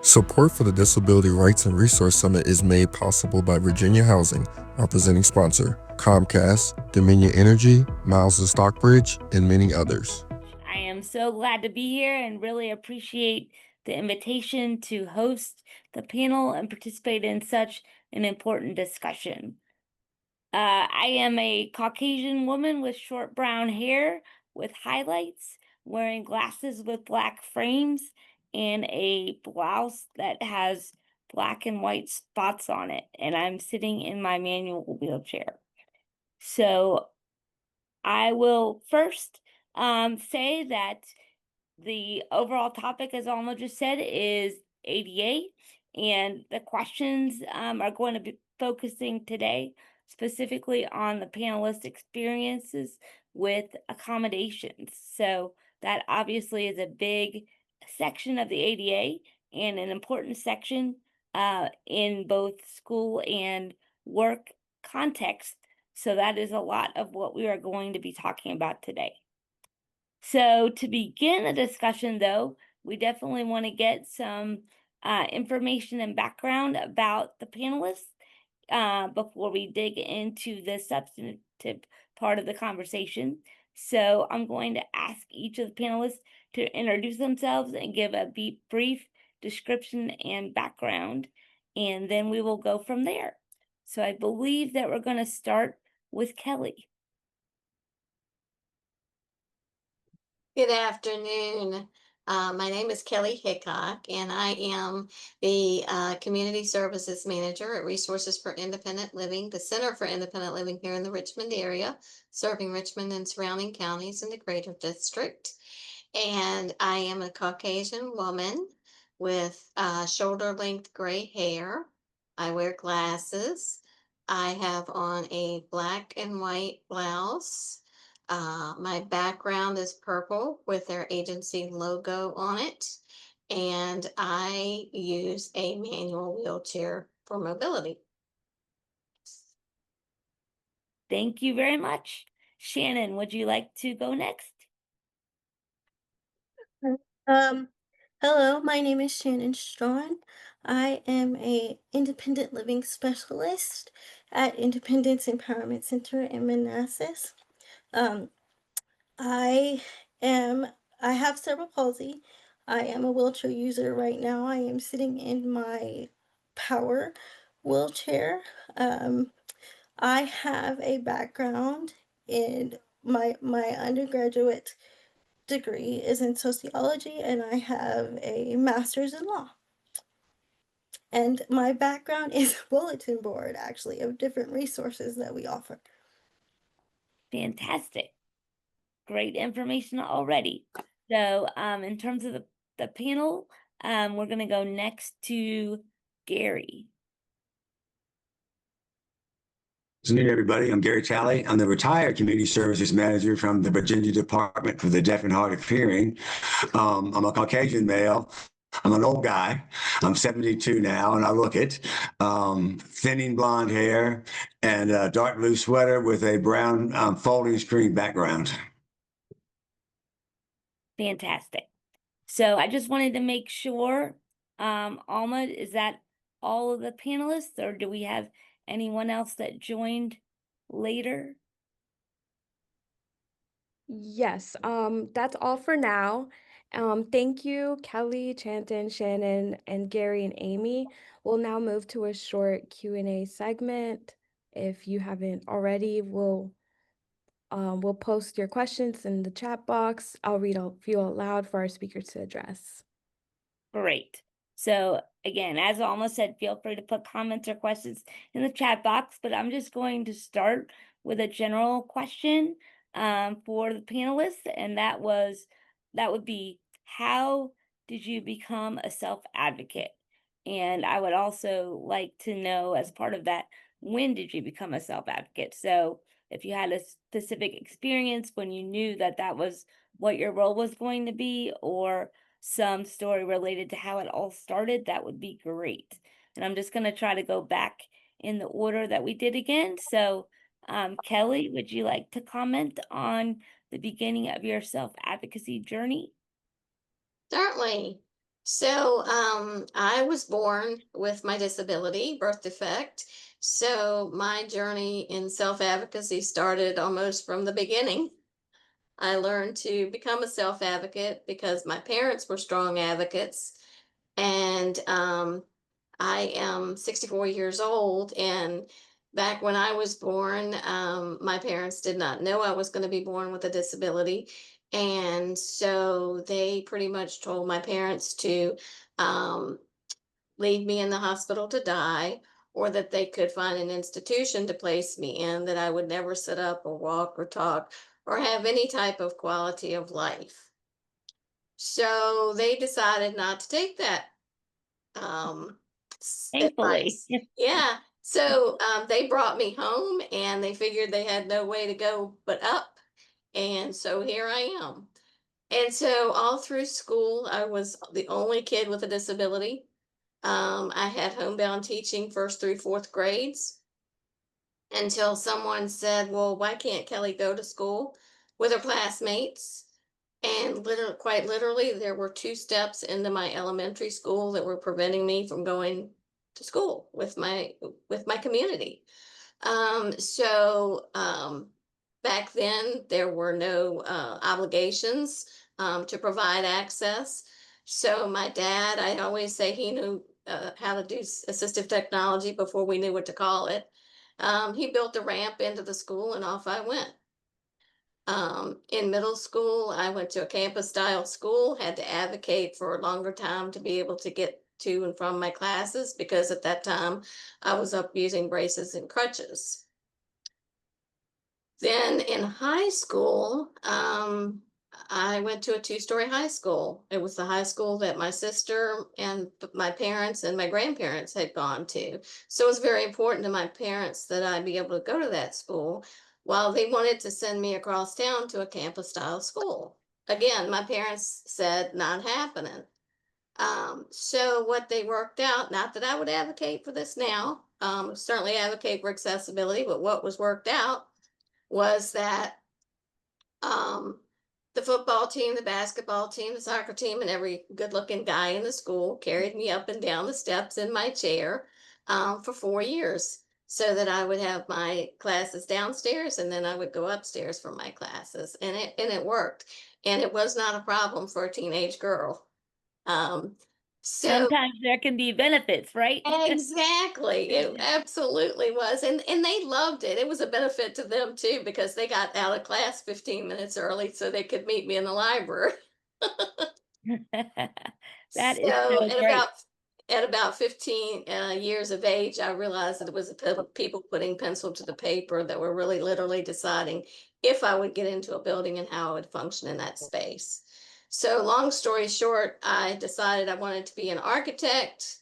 Support for the Disability Rights and Resource Summit is made possible by Virginia Housing, our presenting sponsor, Comcast, Dominion Energy, Miles and Stockbridge, and many others. I am so glad to be here and really appreciate the invitation to host the panel and participate in such an important discussion. I am a Caucasian woman with short brown hair with highlights, wearing glasses with black frames, and a blouse that has black and white spots on it. And I'm sitting in my manual wheelchair. So I will first say that the overall topic, as Alma just said, is ADA, and the questions are going to be focusing today specifically on the panelists' experiences with accommodations. So that obviously is a big section of the ADA and an important section in both school and work context. So that is a lot of what we are going to be talking about today. So to begin the discussion, though, we definitely want to get some information and background about the panelists before we dig into the substantive part of the conversation. So I'm going to ask each of the panelists to introduce themselves and give a brief description and background, and then we will go from there. So I believe that we're going to start with Kelly. Good afternoon. My name is Kelly Hickok, and I am the Community Services Manager at Resources for Independent Living, the Center for Independent Living here in the Richmond area, serving Richmond and surrounding counties in the Greater District. And I am a Caucasian woman with shoulder-length gray hair. I wear glasses. I have on a black and white blouse. My background is purple with their agency logo on it, and I use a manual wheelchair for mobility. Thank you very much. Shannon, would you like to go next? Um, Hello, my name is Shannon Straughn. I am a independent living specialist at Independence Empowerment Center in Manassas. Um, I am I have cerebral palsy. I am a wheelchair user right now. I am sitting in my power wheelchair. I have a background in my undergraduate degree is in sociology, and I have a master's in law. And my background is bulletin board, actually, of different resources that we offer. Fantastic. Great information already. So in terms of the panel, we're going to go next to Gary. Good afternoon, everybody. I'm Gary Talley. I'm the retired community services manager from the Virginia Department for the Deaf and Hard of Hearing. I'm a Caucasian male. I'm an old guy. I'm 72 now, and I look it. Thinning blonde hair and a dark blue sweater with a brown folding screen background. Fantastic. So I just wanted to make sure, Alma, is that all of the panelists, or do we have anyone else that joined later? Yes, that's all for now. Thank you, Kelly, Chanton, Shannon, and Gary and Amy. We'll now move to a short Q&A segment. If you haven't already, we'll post your questions in the chat box. I'll read a few out loud for our speakers to address. Great. So again, as Alma said, feel free to put comments or questions in the chat box, but I'm just going to start with a general question for the panelists, and that would be, how did you become a self-advocate? And I would also like to know, as part of that, when did you become a self-advocate? So if you had a specific experience when you knew that that was what your role was going to be, or some story related to how it all started, that would be great. And I'm just going to try to go back in the order that we did again. So, Kelly, would you like to comment on the beginning of your self-advocacy journey? Certainly. So, I was born with my disability, birth defect. So my journey in self-advocacy started almost from the beginning. I learned to become a self-advocate because my parents were strong advocates. And I am 64 years old. And back when I was born, my parents did not know I was going to be born with a disability. And so they pretty much told my parents to um, leave me in the hospital to die, or that they could find an institution to place me in that I would never sit up or walk or talk or have any type of quality of life. So they decided not to take that Thankfully. advice. Yeah. So they brought me home and they figured they had no way to go but up. And so here I am. And so all through school, I was the only kid with a disability. I had homebound teaching first through fourth grades until someone said, well, why can't Kelly go to school with her classmates? And quite literally, there were two steps into my elementary school that were preventing me from going to school with my community. So back then there were no obligations to provide access. So my dad, I always say he knew how to do assistive technology before we knew what to call it. He built a ramp into the school and off I went. In middle school, I went to a campus style school, had to advocate for a longer time to be able to get to and from my classes because at that time I was up using braces and crutches. Then in high school, I went to a two-story high school. It was the high school that my sister and my parents and my grandparents had gone to. So it was very important to my parents that I be able to go to that school while they wanted to send me across town to a campus style school. Again, my parents said not happening. So what they worked out, not that I would advocate for this now, certainly advocate for accessibility, but what was worked out was that um, the football team, the basketball team, the soccer team, and every good looking guy in the school carried me up and down the steps in my chair for 4 years so that I would have my classes downstairs and then I would go upstairs for my classes. And it worked. And it was not a problem for a teenage girl. Um, so Sometimes there can be benefits, right? exactly. It absolutely was. And they loved it. It was a benefit to them too, because they got out of class 15 minutes early so they could meet me in the library. That is So so great. at about 15 years of age, I realized that it was people putting pencil to the paper that were really literally deciding if I would get into a building and how I would function in that space. So long story short, I decided I wanted to be an architect.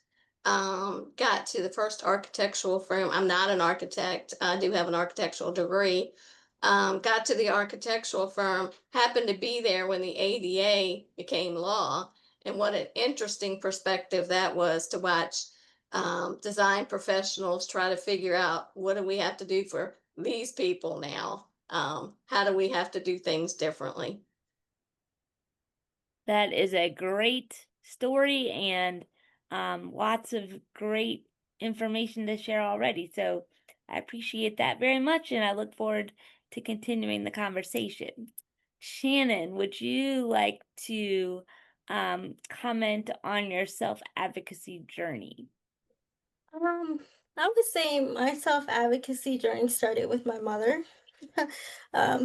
Got to the first architectural firm. I'm not an architect. I do have an architectural degree. Got to the architectural firm, happened to be there when the ADA became law. And what an interesting perspective that was to watch design professionals try to figure out what do we have to do for these people now? How do we have to do things differently? That is a great story and lots of great information to share already. So I appreciate that very much and I look forward to continuing the conversation. Shannon, would you like to comment on your self-advocacy journey? I would say my self-advocacy journey started with my mother.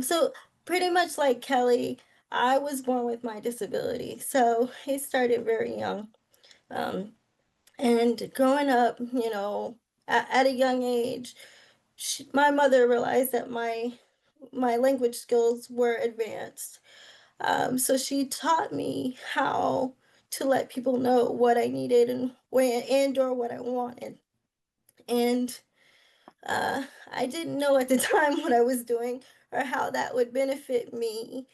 So pretty much like Kelly, I was born with my disability, so it started very young. Um, and growing up, at a young age, my mother realized that my language skills were advanced. So she taught me how to let people know what I needed and or what I wanted. And I didn't know at the time what I was doing or how that would benefit me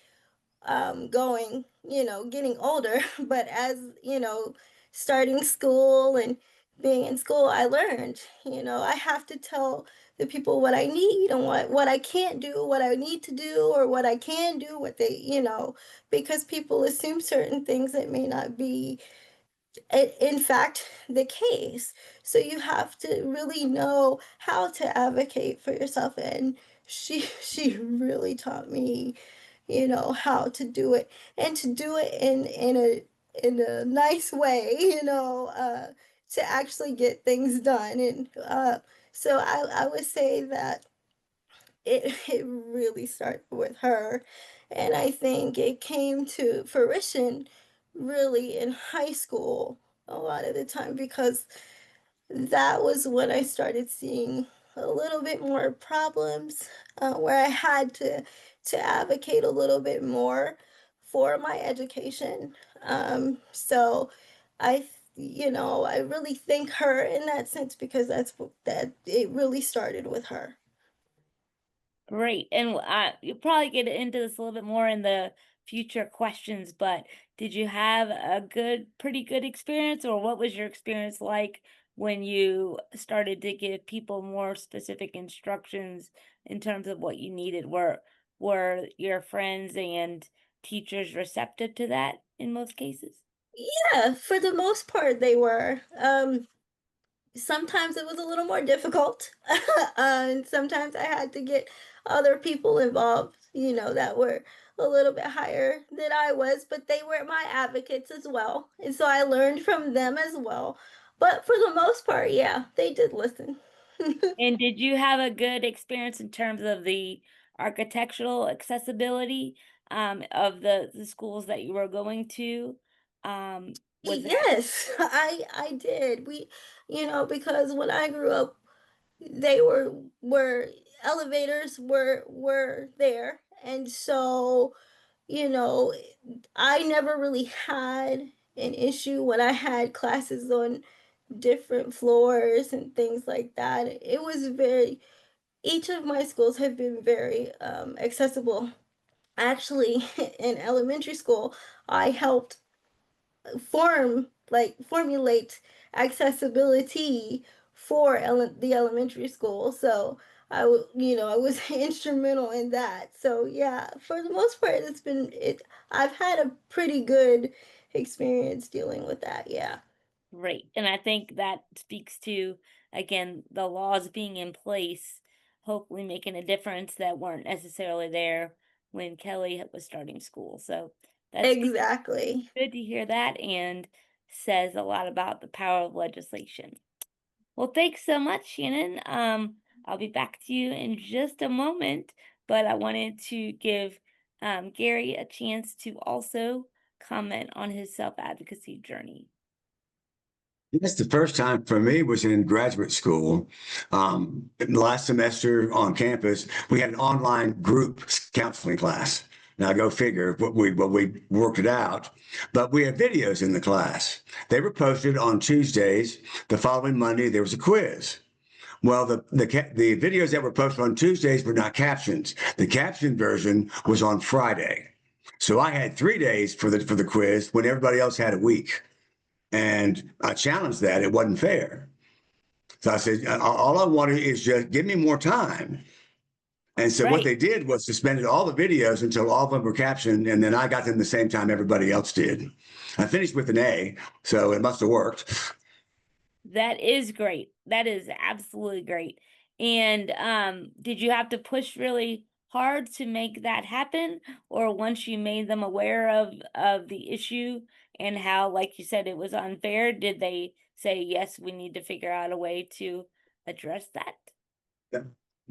getting older. But as, starting school and being in school, I learned, I have to tell the people what I need and what I can't do, what I need to do, or what I can do, what they, because people assume certain things that may not be in fact the case. So you have to really know how to advocate for yourself, and she really taught me, how to do it, and to do it in a nice way, to actually get things done. And so I would say that it really started with her, and I think it came to fruition really in high school a lot of the time, because that was when I started seeing a little bit more problems, where I had to advocate a little bit more for my education. So I really thank her in that sense, because that it really started with her. Great. And you'll probably get into this a little bit more in the future questions, but did you have a pretty good experience, or what was your experience like when you started to give people more specific instructions in terms of what you needed? Were your friends and teachers receptive to that in most cases? Yeah, for the most part, they were. Sometimes it was a little more difficult, and sometimes I had to get other people involved, that were a little bit higher than I was, but they were my advocates as well. And so I learned from them as well. But for the most part, yeah, they did listen. And did you have a good experience in terms of the architectural accessibility of the schools that you were going to? Was that Yes, I did. Because when I grew up, they were elevators were there, and so you know I never really had an issue when I had classes on different floors and things like that. It was very Each of my schools have been very accessible. Actually, in elementary school, I helped formulate accessibility for the elementary school. So I was instrumental in that. So yeah, for the most part, I've had a pretty good experience dealing with that. Yeah. great? And I think that speaks to, again, the laws being in place, hopefully making a difference that weren't necessarily there when Kelly was starting school. So that's Exactly. good to hear that, and says a lot about the power of legislation. Well, thanks so much, Shannon. I'll be back to you in just a moment, but I wanted to give Gary a chance to also comment on his self-advocacy journey. Yes, the first time for me was in graduate school. Last semester on campus, we had an online group counseling class. Now, go figure what we worked it out. But we had videos in the class. They were posted on Tuesdays. The following Monday, there was a quiz. Well, the videos that were posted on Tuesdays were not captions. The caption version was on Friday. So I had 3 days for the quiz when everybody else had a week. And I challenged that. It wasn't fair. So I said, all I wanted is just give me more time. And so what Right. they did was suspended all the videos until all of them were captioned. And then I got them the same time everybody else did. I finished with an A, so it must have worked. That is great. That is absolutely great. And did you have to push really hard to make that happen, or once you made them aware of the issue and how, like you said, it was unfair, did they say, yes, we need to figure out a way to address that?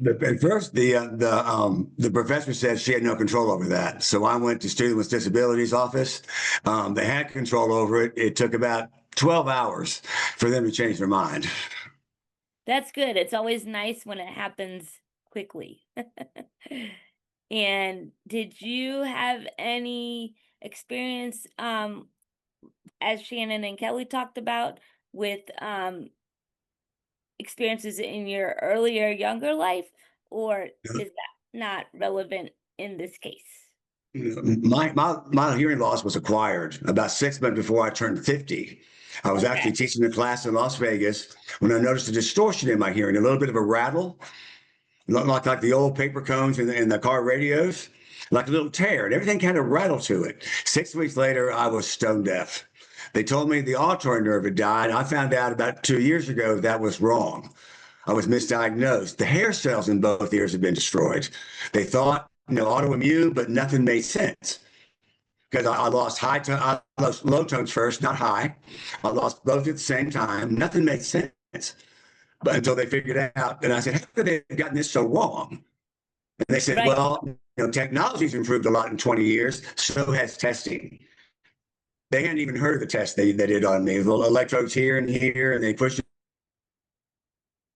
At first, the professor said she had no control over that. So I went to Student with Disabilities office. They had control over it. It took about 12 hours for them to change their mind. That's good. It's always nice when it happens quickly. And did you have any experience, as Shannon and Kelly talked about, with experiences in your earlier, younger life, or is that not relevant in this case? My hearing loss was acquired about 6 months before I turned 50. I was Okay. actually teaching a class in Las Vegas when I noticed a distortion in my hearing, a little bit of a rattle, like the old paper cones in the car radios, like a little tear, and everything kind of rattled to it. 6 weeks later, I was stone deaf. They told me the auditory nerve had died. I found out about 2 years ago that was wrong. I was misdiagnosed. The hair cells in both ears had been destroyed. They thought, autoimmune, but nothing made sense because I lost I lost low tones first, not high. I lost both at the same time. Nothing made sense. But until they figured it out, and I said, how could they have gotten this so wrong? And they said, Right. well, technology's improved a lot in 20 years. So has testing. They hadn't even heard of the test they did on me. Little electrodes here and here, and they pushed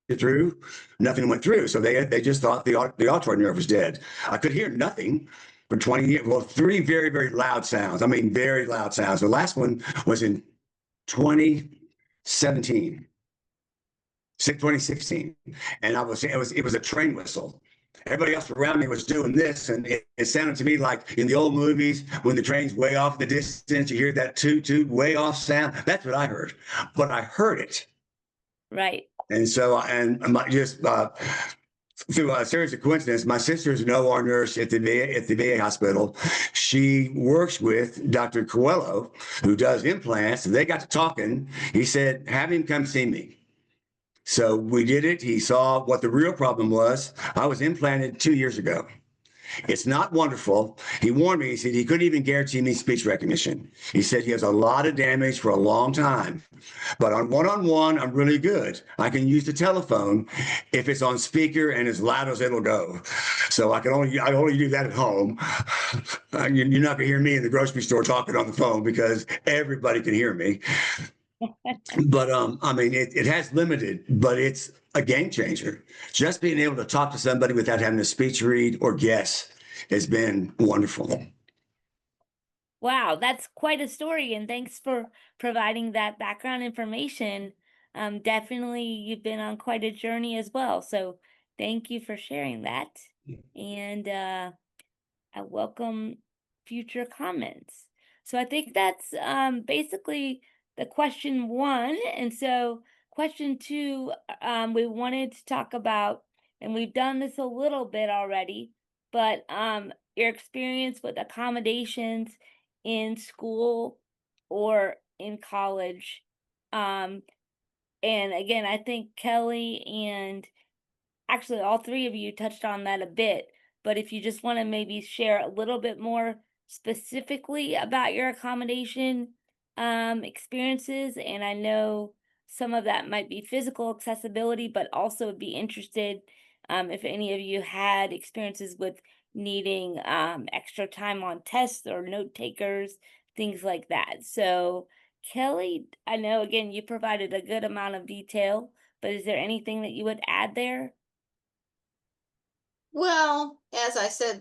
it through. Nothing went through. So they just thought the auditory nerve was dead. I could hear nothing for 20 years. Well, 3 very, very loud sounds. I mean, very loud sounds. The last one was in 2017, 2016. And it was a train whistle. Everybody else around me was doing this, and it sounded to me like in the old movies when the train's way off in the distance, you hear that toot toot way off sound. That's what I heard, but I heard it. Right. And so, through a series of coincidences, my sister's an OR nurse at the VA hospital. She works with Dr. Coelho, who does implants, and they got to talking. He said, have him come see me. So we did it. He saw what the real problem was. I was implanted 2 years ago. It's not wonderful. He warned me. He said he couldn't even guarantee me speech recognition. He said he has a lot of damage for a long time. But on one-on-one, I'm really good. I can use the telephone if it's on speaker and as loud as it'll go. So I only do that at home. You're not going to hear me in the grocery store talking on the phone because everybody can hear me. But I mean, it has limited, but it's a game changer. Just being able to talk to somebody without having to speech read or guess has been wonderful. Wow, that's quite a story, and thanks for providing that background information. Definitely, you've been on quite a journey as well. So thank you for sharing that. And I welcome future comments. So I think that's basically the question 1. And so question 2, we wanted to talk about, and we've done this a little bit already, but your experience with accommodations in school or in college. And again, I think Kelly and actually all 3 of you touched on that a bit, but if you just want to maybe share a little bit more specifically about your accommodation experiences, and I know some of that might be physical accessibility, but also would be interested if any of you had experiences with needing extra time on tests or note takers, things like that. So Kelly, I know again you provided a good amount of detail, but is there anything that you would add there? Well, as I said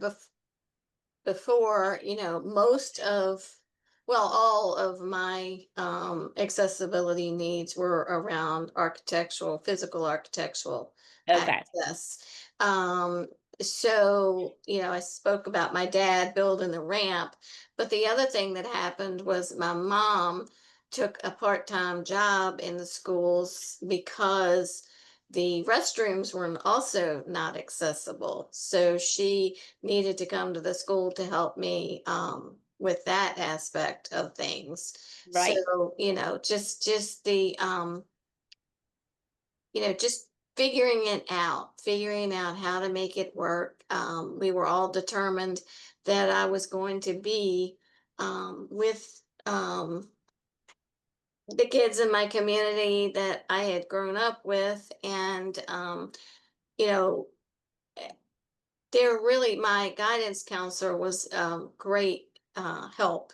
before, all of my accessibility needs were around physical architectural Okay. access. So, I spoke about my dad building the ramp, but the other thing that happened was my mom took a part-time job in the schools because the restrooms were also not accessible. So she needed to come to the school to help me with that aspect of things. Right. So, just the just figuring out how to make it work. We were all determined that I was going to be with the kids in my community that I had grown up with. And, you know, my guidance counselor was great help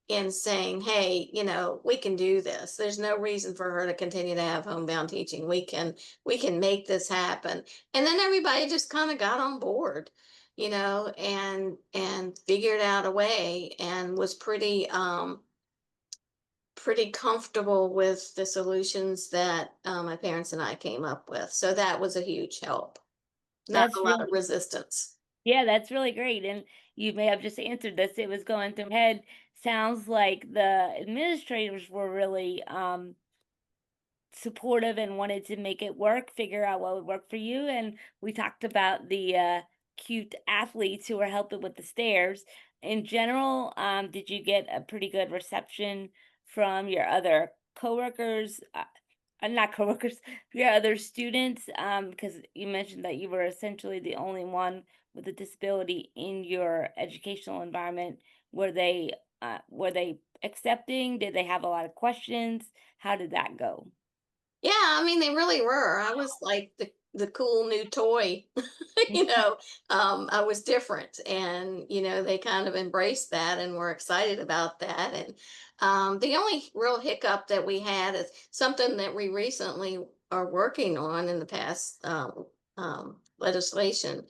in saying, hey, we can do this. There's no reason for her to continue to have homebound teaching. We can make this happen. And then everybody just kind of got on board, and figured out a way and was pretty comfortable with the solutions that my parents and I came up with. So that was a huge help. Not That's a lot of really, resistance. yeah, that's really great. And you may have just answered this. It was going through my head. Sounds like the administrators were really supportive and wanted to make it work, figure out what would work for you. And we talked about the cute athletes who were helping with the stairs. In general, did you get a pretty good reception from your other coworkers, not coworkers, your other students, because you mentioned that you were essentially the only one with a disability in your educational environment. Were they accepting? Did they have a lot of questions? How did that go? Yeah, I mean, they really were. I was like the cool new toy, you know. I was different, and they kind of embraced that and were excited about that. And the only real hiccup that we had is something that we recently are working on in the past legislation,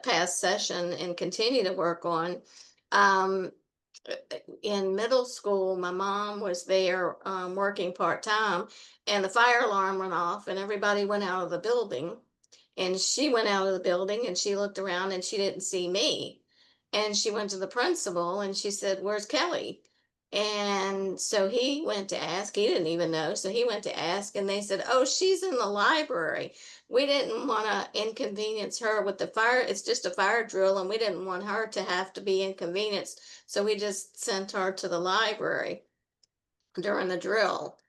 past session, and continue to work on. Um, in middle school, my mom was there working part time, and the fire alarm went off, and everybody went out of the building. And she went out of the building and she looked around and she didn't see me. And she went to the principal and she said, "Where's Kelly?" And so he went to ask. He didn't even know. So he went to ask, and they said, "Oh, she's in the library. We didn't want to inconvenience her with the fire. It's just a fire drill, and we didn't want her to have to be inconvenienced. So we just sent her to the library during the drill."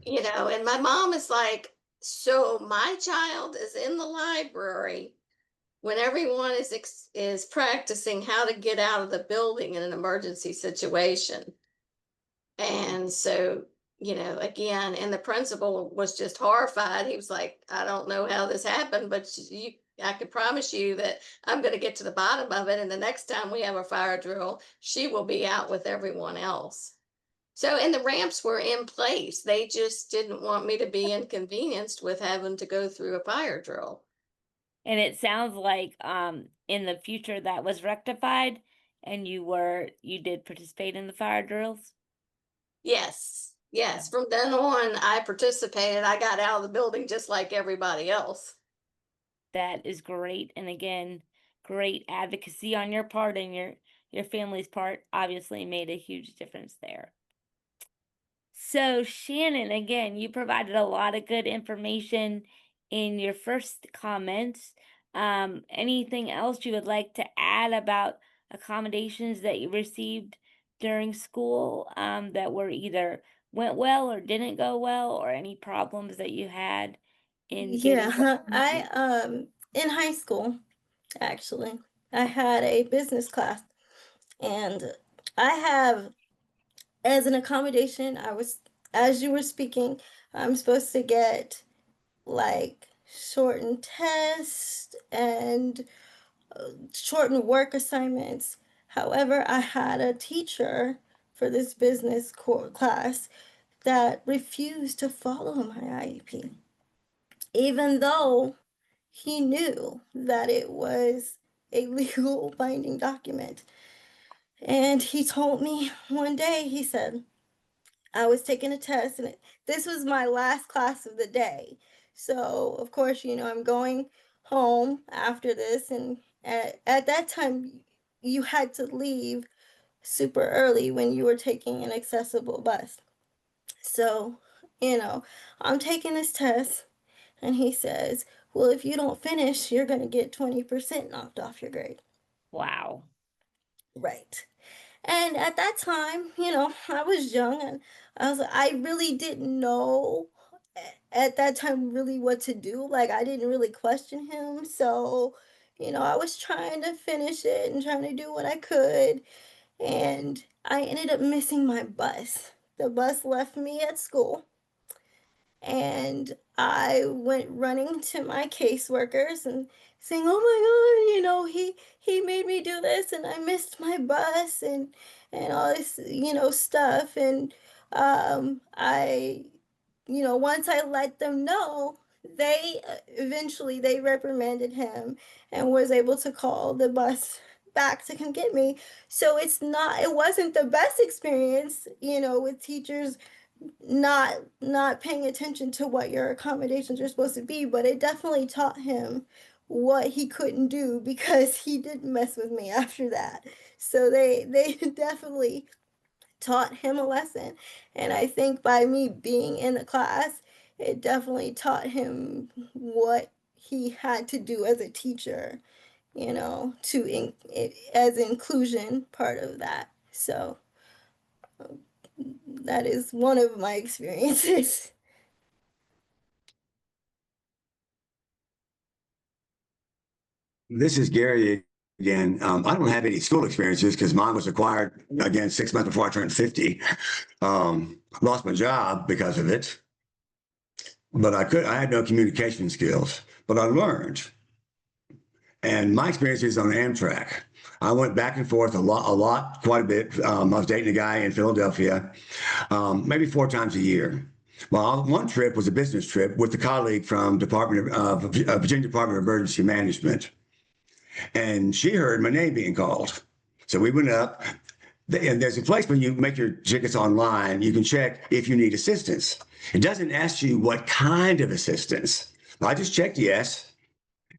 And my mom is like, "So my child is in the library when everyone is practicing how to get out of the building in an emergency situation." And so, again, and the principal was just horrified. He was like, "I don't know how this happened, but I can promise you that I'm going to get to the bottom of it. And the next time we have a fire drill, she will be out with everyone else." So, and the ramps were in place. They just didn't want me to be inconvenienced with having to go through a fire drill. And it sounds like in the future that was rectified and you did participate in the fire drills. Yes. Yeah. Yes. From then on, I participated. I got out of the building just like everybody else. That is great. And again, great advocacy on your part and your family's part obviously made a huge difference there. So, Shannon, again, you provided a lot of good information in your first comments. Anything else you would like to add about accommodations that you received during school that were either went well or didn't go well, or any problems that you had in getting Yeah, them? I in high school, actually, I had a business class, and I have, as an accommodation, as you were speaking, I'm supposed to get like shortened tests and shortened work assignments. However, I had a teacher for this business class that refused to follow my IEP, even though he knew that it was a legal binding document. And he told me one day, he said, I was taking a test, and this was my last class of the day. So, of course, I'm going home after this. And at that time, you had to leave super early when you were taking an accessible bus. So, you know, I'm taking this test, and he says, "Well, if you don't finish, you're going to get 20% knocked off your grade." Wow. Right. And at that time, I was young, and I really didn't know at that time really what to do. Like, I didn't really question him. So, I was trying to finish it and trying to do what I could. And I ended up missing my bus. The bus left me at school, and I went running to my caseworkers and saying, "Oh my God, he made me do this, and I missed my bus, and all this, stuff." And I, once I let them know, they eventually they reprimanded him and was able to call the bus back to come get me. So it wasn't the best experience, with teachers not paying attention to what your accommodations are supposed to be, but it definitely taught him what he couldn't do, because he didn't mess with me after that. So they definitely taught him a lesson. And I think by me being in the class, it definitely taught him what he had to do as a teacher, as inclusion part of that. So that is one of my experiences. This is Gary again. I don't have any school experiences because mine was acquired again 6 months before I turned 50. Lost my job because of it, but I had no communication skills, but I learned. And my experience is on Amtrak. I went back and forth a lot, quite a bit. I was dating a guy in Philadelphia, maybe 4 times a year. Well, one trip was a business trip with a colleague from Virginia Department of Emergency Management, and she heard my name being called. So we went up, and there's a place when you make your tickets online, you can check if you need assistance. It doesn't ask you what kind of assistance. I just checked yes,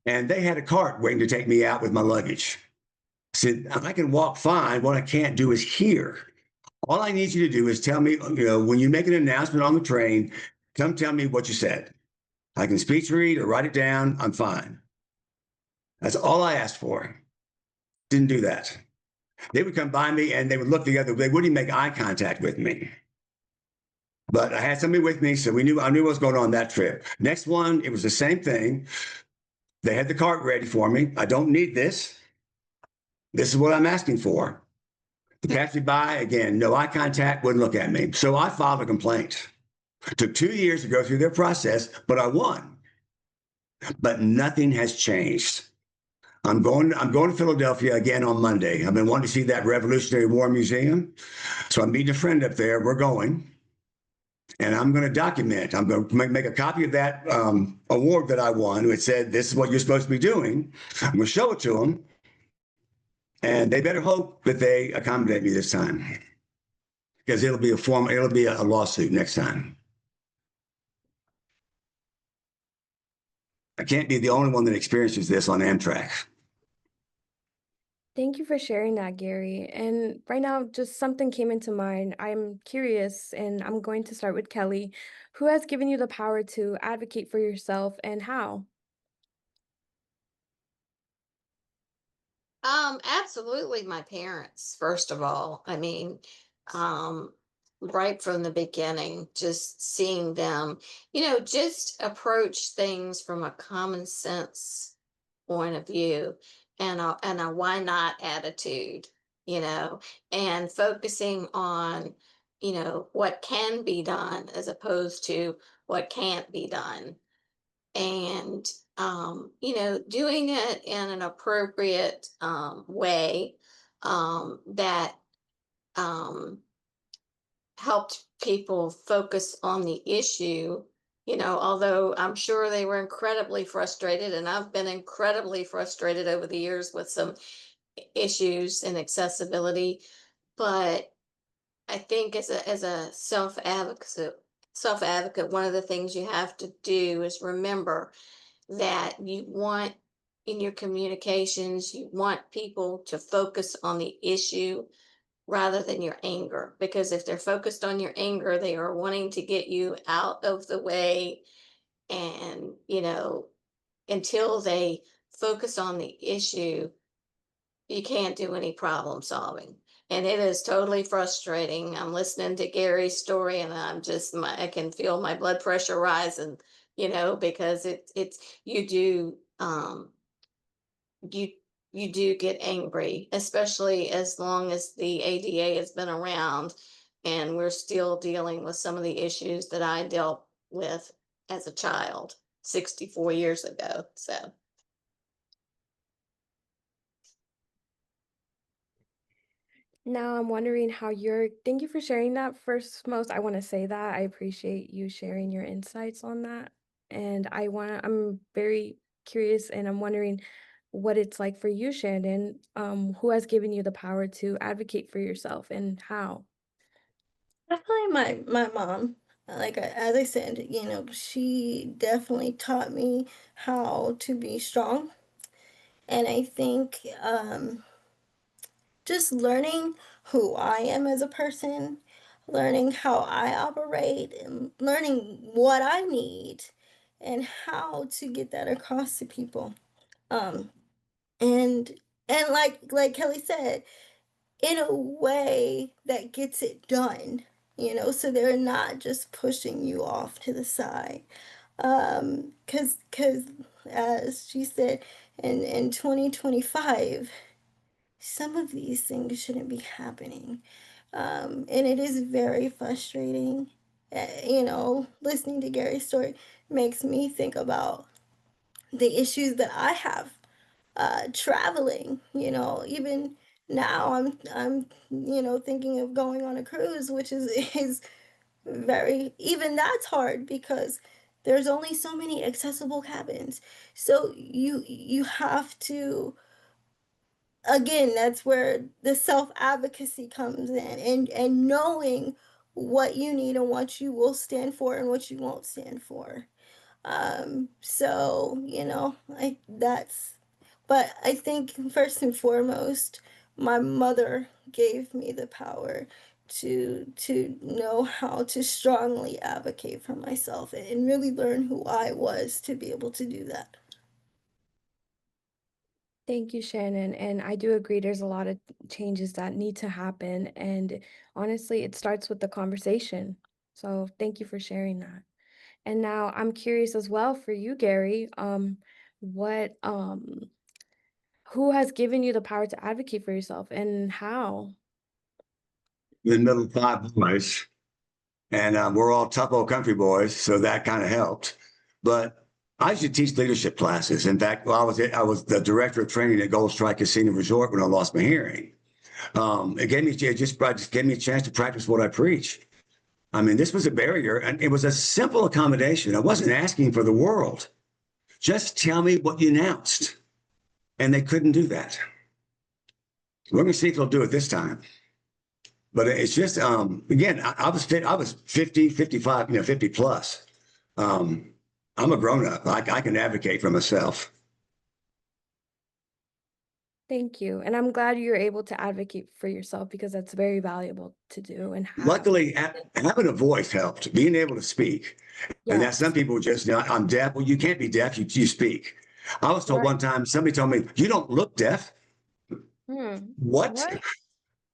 and they had a cart waiting to take me out with my luggage. I said, I can walk fine. What I can't do is hear. All I need you to do is tell me, when you make an announcement on the train, come tell me what you said. I can speech read or write it down. I'm fine. That's all I asked for. Didn't do that. They would come by me and they would look the other way. They wouldn't even make eye contact with me. But I had somebody with me, so I knew what was going on that trip. Next one, it was the same thing. They had the cart ready for me. I don't need this. This is what I'm asking for. They passed me by again, no eye contact, wouldn't look at me. So I filed a complaint. It took 2 years to go through their process, but I won. But nothing has changed. I'm going to Philadelphia again on Monday. I've been wanting to see that Revolutionary War Museum. So I'm meeting a friend up there. We're going. And I'm going to document. I'm going to make a copy of that award that I won. It said, this is what you're supposed to be doing. I'm going to show it to them. And they better hope that they accommodate me this time, because it'll be a lawsuit next time. I can't be the only one that experiences this on Amtrak. Thank you for sharing that, Gary. And right now, just something came into mind. I'm curious, and I'm going to start with Kelly. Who has given you the power to advocate for yourself and how? Absolutely my parents, first of all. I mean, um, right from the beginning, just seeing them, just approach things from a common sense point of view and a why not attitude, you know, and focusing on, what can be done as opposed to what can't be done. And doing it in an appropriate way that um, helped people focus on the issue. Although I'm sure they were incredibly frustrated, and I've been incredibly frustrated over the years with some issues in accessibility. But I think as a self advocate, one of the things you have to do is remember that you want in your communications, you want people to focus on the issue rather than your anger. Because if they're focused on your anger, they are wanting to get you out of the way. And, until they focus on the issue, you can't do any problem solving. And it is totally frustrating. I'm listening to Gary's story and I can feel my blood pressure rising, because it's you do you you do get angry, especially as long as the ADA has been around and we're still dealing with some of the issues that I dealt with as a child 64 years ago. So Now I'm wondering how thank you for sharing that. First, most, I want to say that I appreciate you sharing your insights on that. And I'm very curious and I'm wondering what it's like for you, Shannon. Who has given you the power to advocate for yourself and how? Definitely my mom. Like as I said, she definitely taught me how to be strong. And I think just learning who I am as a person, learning how I operate, and learning what I need and how to get that across to people. Um, and like Kelly said, in a way that gets it done. so they're not just pushing you off to the side. Because as she said, in 2025, some of these things shouldn't be happening. And it is very frustrating. Listening to Gary's story makes me think about the issues that I have traveling. Even now I'm thinking of going on a cruise, which is very, even that's hard because there's only so many accessible cabins. So you have to, again, that's where the self advocacy comes in, and knowing what you need and what you will stand for and what you won't stand for. So I that's but I think first and foremost, my mother gave me the power to know how to strongly advocate for myself and really learn who I was to be able to do that. Thank you, Shannon. And I do agree there's a lot of changes that need to happen. And honestly, it starts with the conversation. So thank you for sharing that. And now I'm curious as well for you, Gary, what who has given you the power to advocate for yourself and how? In the middle of 5 boys, and we're all tough old country boys, so that kind of helped. But I used to teach leadership classes. In fact, I was the director of training at Gold Strike Casino Resort when I lost my hearing. It just gave me a chance to practice what I preach. I mean, this was a barrier, and it was a simple accommodation. I wasn't asking for the world. Just tell me what you announced. And they couldn't do that. We're going to see if they'll do it this time. But it's just, again, I was 50, 55, 50 plus. I'm a grown up. I can advocate for myself. Thank you. And I'm glad you're able to advocate for yourself because that's very valuable to do and have. Luckily, having a voice helped, being able to speak. And that Yes. some people just, I'm deaf. Well, you can't be deaf. You speak. I was told Right. one time, somebody told me, you don't look deaf. What?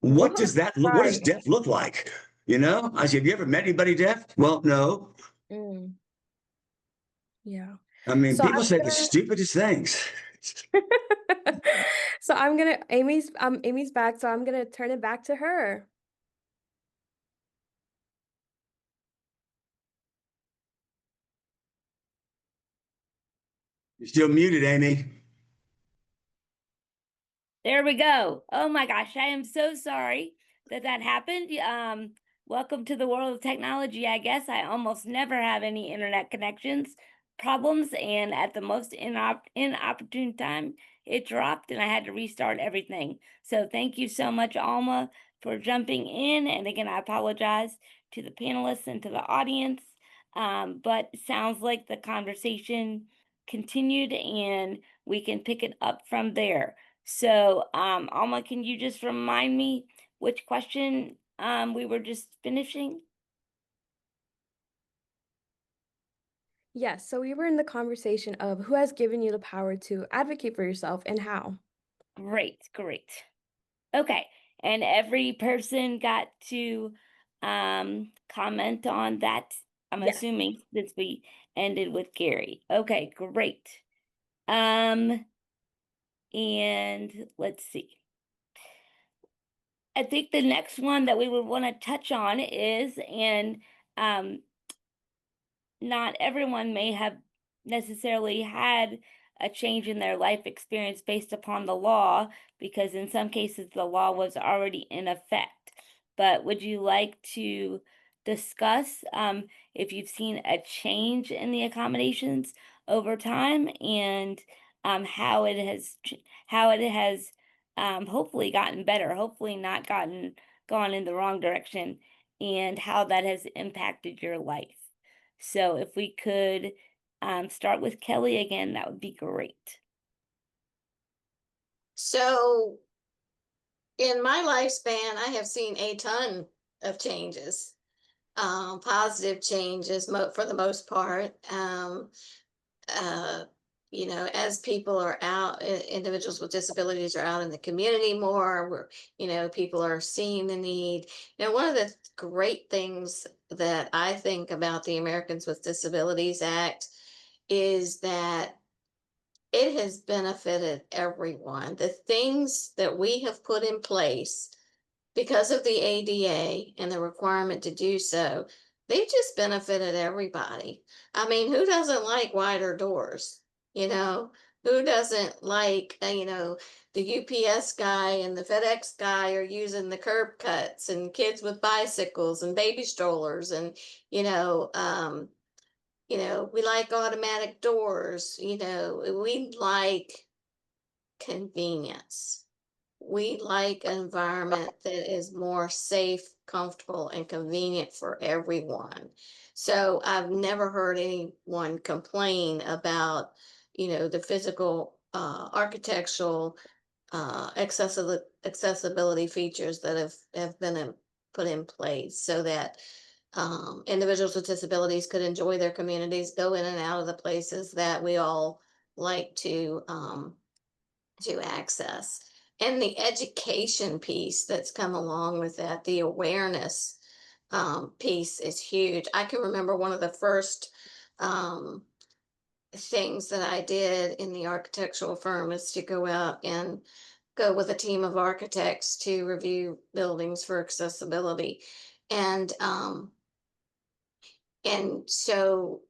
What does that look? What does Right. deaf look like? I said, have you ever met anybody deaf? Well, no. Yeah. I mean, So people I'm say the gonna stupidest things. so Amy's back, so I'm gonna turn it back to her. You're still muted, Amy. There we go. Oh my gosh, I am so sorry that happened. Welcome to the world of technology, I guess. I almost never have any internet connections problems, and at the most inopportune time, it dropped and I had to restart everything. So thank you so much, Alma, for jumping in. And again, I apologize to the panelists and to the audience. But it sounds like the conversation continued and we can pick it up from there. So, Alma, can you just remind me which question we were just finishing? Yes, so we were in the conversation of who has given you the power to advocate for yourself and how. Great, great. Okay, and every person got to comment on that, I'm Yes. assuming, since we ended with Gary. Okay, great. And let's see. I think the next one that we would want to touch on is, and not everyone may have necessarily had a change in their life experience based upon the law, because in some cases the law was already in effect. But would you like to discuss if you've seen a change in the accommodations over time, and how it has hopefully gotten better, hopefully not gone in the wrong direction, and how that has impacted your life? So if we could start with Kelly again, that would be great. So in my lifespan, I have seen a ton of changes, positive changes for the most part. you know, as people are out, individuals with disabilities are out in the community more, where, you know, people are seeing the need. You know, one of the great things that I think about the Americans with Disabilities Act is that it has benefited everyone. The things that we have put in place because of the ADA and the requirement to do so, they've just benefited everybody. I mean, who doesn't like wider doors? You know, who doesn't like, you know, the UPS guy and the FedEx guy are using the curb cuts, and kids with bicycles and baby strollers, and, we like automatic doors, we like convenience. We like an environment that is more safe, comfortable, and convenient for everyone. So I've never heard anyone complain about, the physical, architectural, accessibility features that have been put in place so that individuals with disabilities could enjoy their communities, go in and out of the places that we all like to access. And the education piece that's come along with that, the awareness piece is huge. I can remember one of the first things that I did in the architectural firm is to go out and go with a team of architects to review buildings for accessibility. And so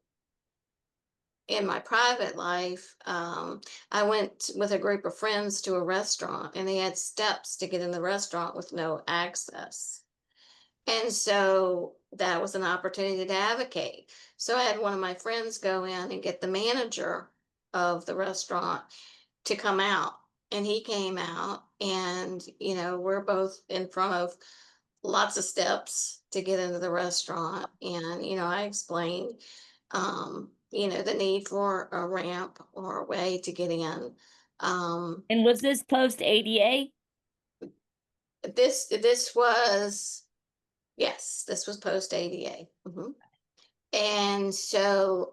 in my private life, I went with a group of friends to a restaurant, and they had steps to get in the restaurant with no access. And so that was an opportunity to advocate. So I had one of my friends go in and get the manager of the restaurant to come out. And he came out, and, we're both in front of lots of steps to get into the restaurant. And, I explained, the need for a ramp or a way to get in. And was this post ADA? This was, yes, this was post ADA. And so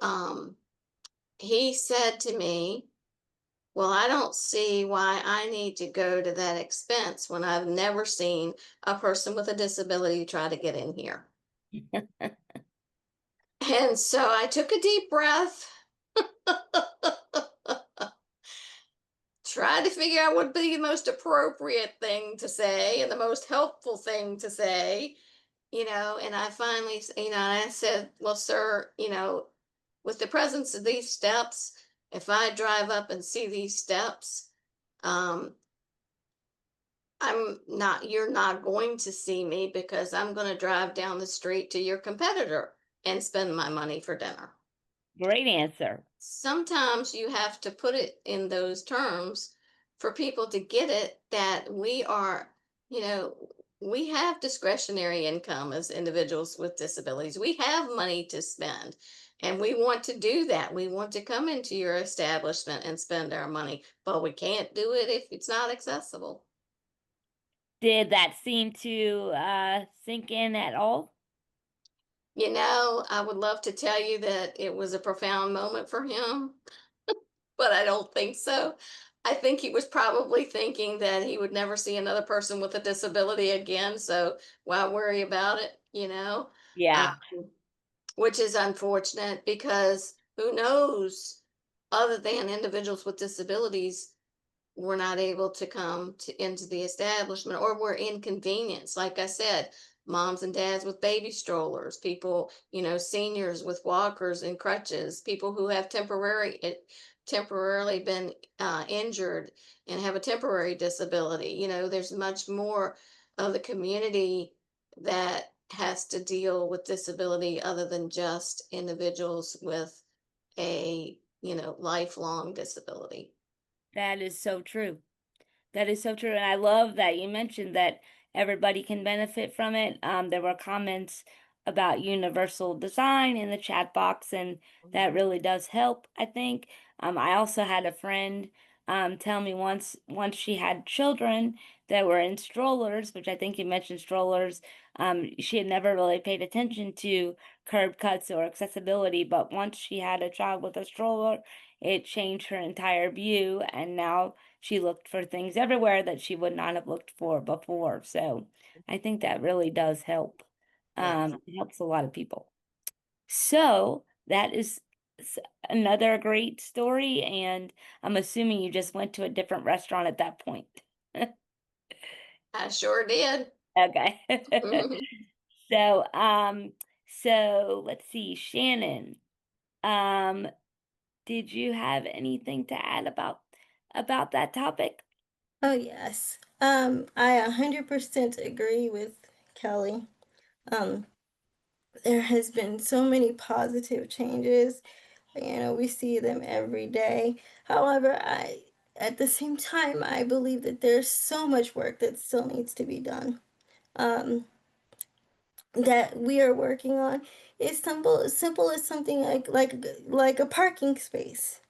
he said to me, well, I don't see why I need to go to that expense when I've never seen a person with a disability try to get in here. And so I took a deep breath, tried to figure out what would be the most appropriate thing to say and the most helpful thing to say, and I finally, I said, well, sir, with the presence of these steps, if I drive up and see these steps, you're not going to see me because I'm going to drive down the street to your competitor and spend my money for dinner. Great answer. Sometimes you have to put it in those terms for people to get it, that we are, we have discretionary income as individuals with disabilities. We have money to spend, and we want to do that. We want to come into your establishment and spend our money, but we can't do it if it's not accessible. Did that seem to sink in at all? I would love to tell you that it was a profound moment for him, but I don't think so. I think he was probably thinking that he would never see another person with a disability again. So why worry about it, Yeah. Which is unfortunate, because who knows, other than individuals with disabilities, were not able to come into the establishment, or were inconvenienced. Like I said, moms and dads with baby strollers, people, seniors with walkers and crutches, people who have temporarily been injured and have a temporary disability. There's much more of the community that has to deal with disability other than just individuals with a, lifelong disability. That is so true. That is so true. And I love that you mentioned that everybody can benefit from it. There were comments about universal design in the chat box, and that really does help, I think. I also had a friend tell me once she had children that were in strollers, which I think you mentioned strollers, she had never really paid attention to curb cuts or accessibility, but once she had a child with a stroller, it changed her entire view, and now she looked for things everywhere that she would not have looked for before. So I think that really does help. Yes. It helps a lot of people. So that is another great story, and I'm assuming you just went to a different restaurant at that point. I sure did. Okay. Mhm. So, so let's see, Shannon, um, did you have anything to add about that topic? Oh, yes. I 100% agree with Kelly. Um, there has been so many positive changes. We see them every day. However, at the same time, I believe that there's so much work that still needs to be done. Um, that we are working on is simple as something like a parking space.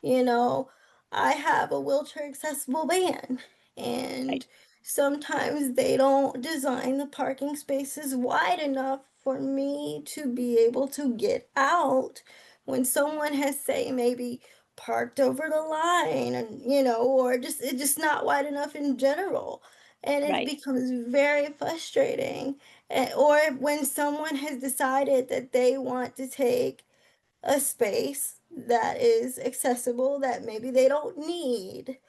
You know, I have a wheelchair accessible van, Right, and sometimes they don't design the parking spaces wide enough for me to be able to get out when someone has, say, maybe parked over the line, and or just it's just not wide enough in general. And it right, becomes very frustrating. Or when someone has decided that they want to take a space that is accessible that maybe they don't need,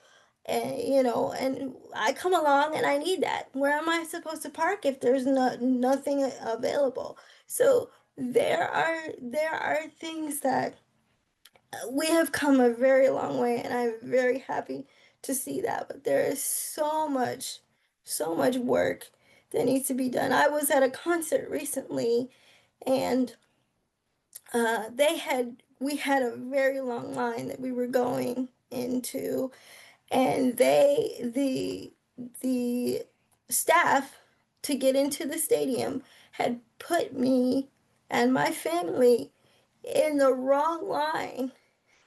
and I come along and I need that. Where am I supposed to park if there's nothing available? So there are things that we have come a very long way, and I'm very happy to see that, but there is so much work that needs to be done. I was at a concert recently, and we had a very long line that we were going into, and the staff to get into the stadium had put me and my family in the wrong line.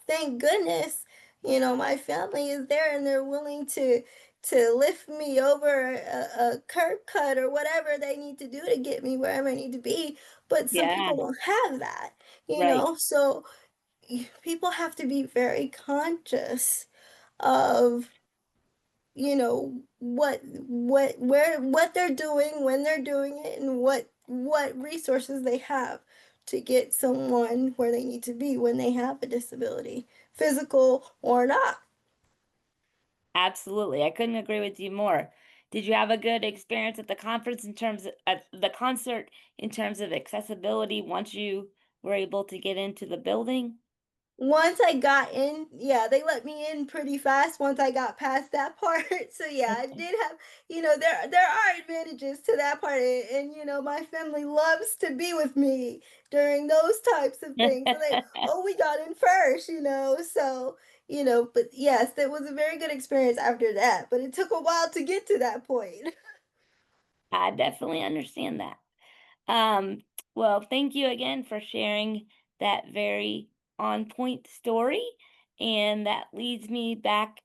Thank goodness, my family is there and they're willing to lift me over a curb cut or whatever they need to do to get me wherever I need to be. But some yeah, people don't have that, right. so people have to be very conscious of what they're doing, when they're doing it, and what resources they have to get someone where they need to be when they have a disability, physical or not. Absolutely. I couldn't agree with you more. Did you have a good experience at the conference in terms of at the concert in terms of accessibility once you were able to get into the building? Once I got in, yeah, they let me in pretty fast once I got past that part. So yeah, I did have, there are advantages to that part, and my family loves to be with me during those types of things. So oh, we got in first, so but yes, that was a very good experience after that. But it took a while to get to that point. I definitely understand that. Um, well, thank you again for sharing that very on point story. And that leads me back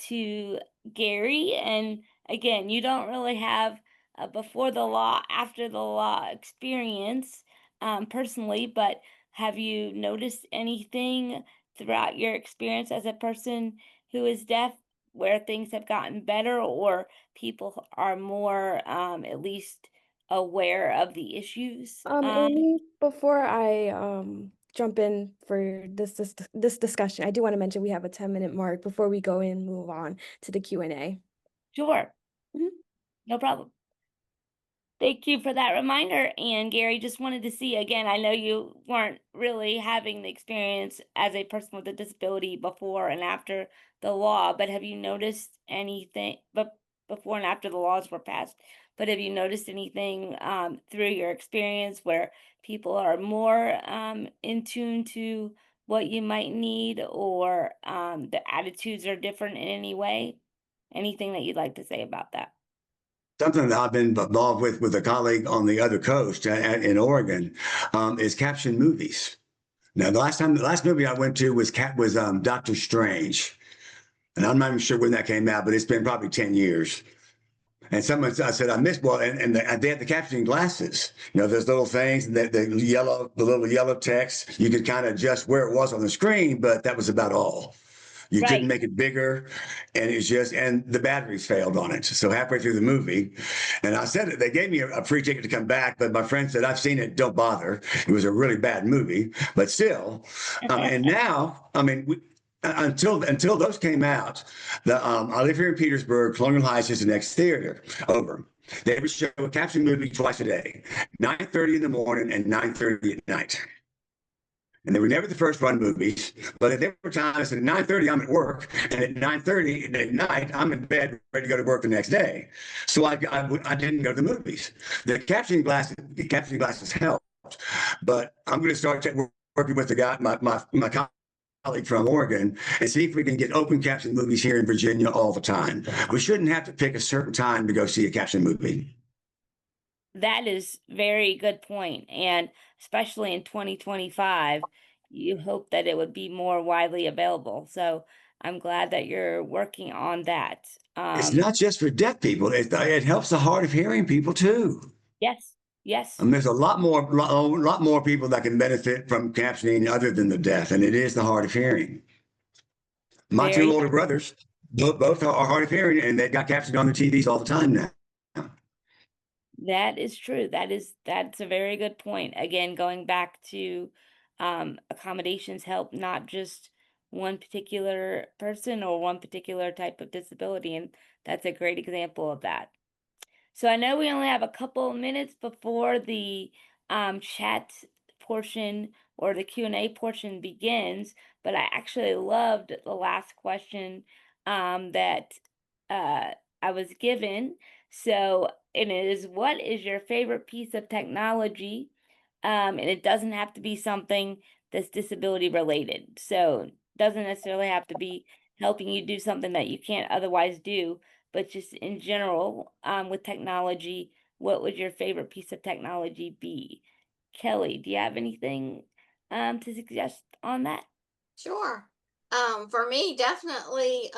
to Gary. And again, you don't really have a before the law, after the law experience personally, but have you noticed anything throughout your experience as a person who is deaf where things have gotten better or people are more at least aware of the issues. Amy, before I jump in for this discussion, I do want to mention we have a 10-minute mark before we go and move on to the Q&A. Sure, Mhm. no problem. Thank you for that reminder. And Gary, just wanted to see again, I know you weren't really having the experience as a person with a disability before and after the law, but have you noticed anything, but before and after the laws were passed, but have you noticed anything through your experience where people are more in tune to what you might need or the attitudes are different in any way? Anything that you'd like to say about that? Something that I've been involved with a colleague on the other coast in Oregon is caption movies. Now, the last movie I went to was Doctor Strange. And I'm not even sure when that came out, but it's been probably 10 years. And someone I said, I missed, well, and they had the captioning glasses. You know, those little things, the little yellow text, you could kind of adjust where it was on the screen, but that was about all. You Right. couldn't make it bigger, and it's just, and the batteries failed on it. So halfway through the movie, and I said it, they gave me a free ticket to come back, but my friend said, I've seen it, don't bother. It was a really bad movie, but still. And now, I mean, until those came out, I live here in Petersburg. Colonial Heights is the next theater over. They would show a caption movie twice a day, 9:30 in the morning and 9:30 at night. And they were never the first run movies, but at different times at 9:30 I'm at work, and at 9:30 at night I'm in bed ready to go to work the next day. So I didn't go to the movies. The captioning glasses helped, but I'm going to start working with the guy, my colleague from Oregon, and see if we can get open caption movies here in Virginia all the time. We shouldn't have to pick a certain time to go see a caption movie. That is very good point. And especially in 2025, you hope that it would be more widely available. So I'm glad that you're working on that. It's not just for deaf people. It helps the hard of hearing people too. Yes, yes, There's a lot more people that can benefit from captioning other than the deaf, and it is the hard of hearing. My two very. older brothers, both are hard of hearing, and they've got captioning on the TVs all the time now. That is true. That's a very good point. Again, going back to accommodations help not just one particular person or one particular type of disability, and that's a great example of that. So I know we only have a couple of minutes before the chat portion or the Q&A portion begins, but I actually loved the last question that I was given. So it is, what is your favorite piece of technology? And it doesn't have to be something that's disability related. So it doesn't necessarily have to be helping you do something that you can't otherwise do, but just in general, with technology, what would your favorite piece of technology be? Kelly, do you have anything to suggest on that? Sure. For me, definitely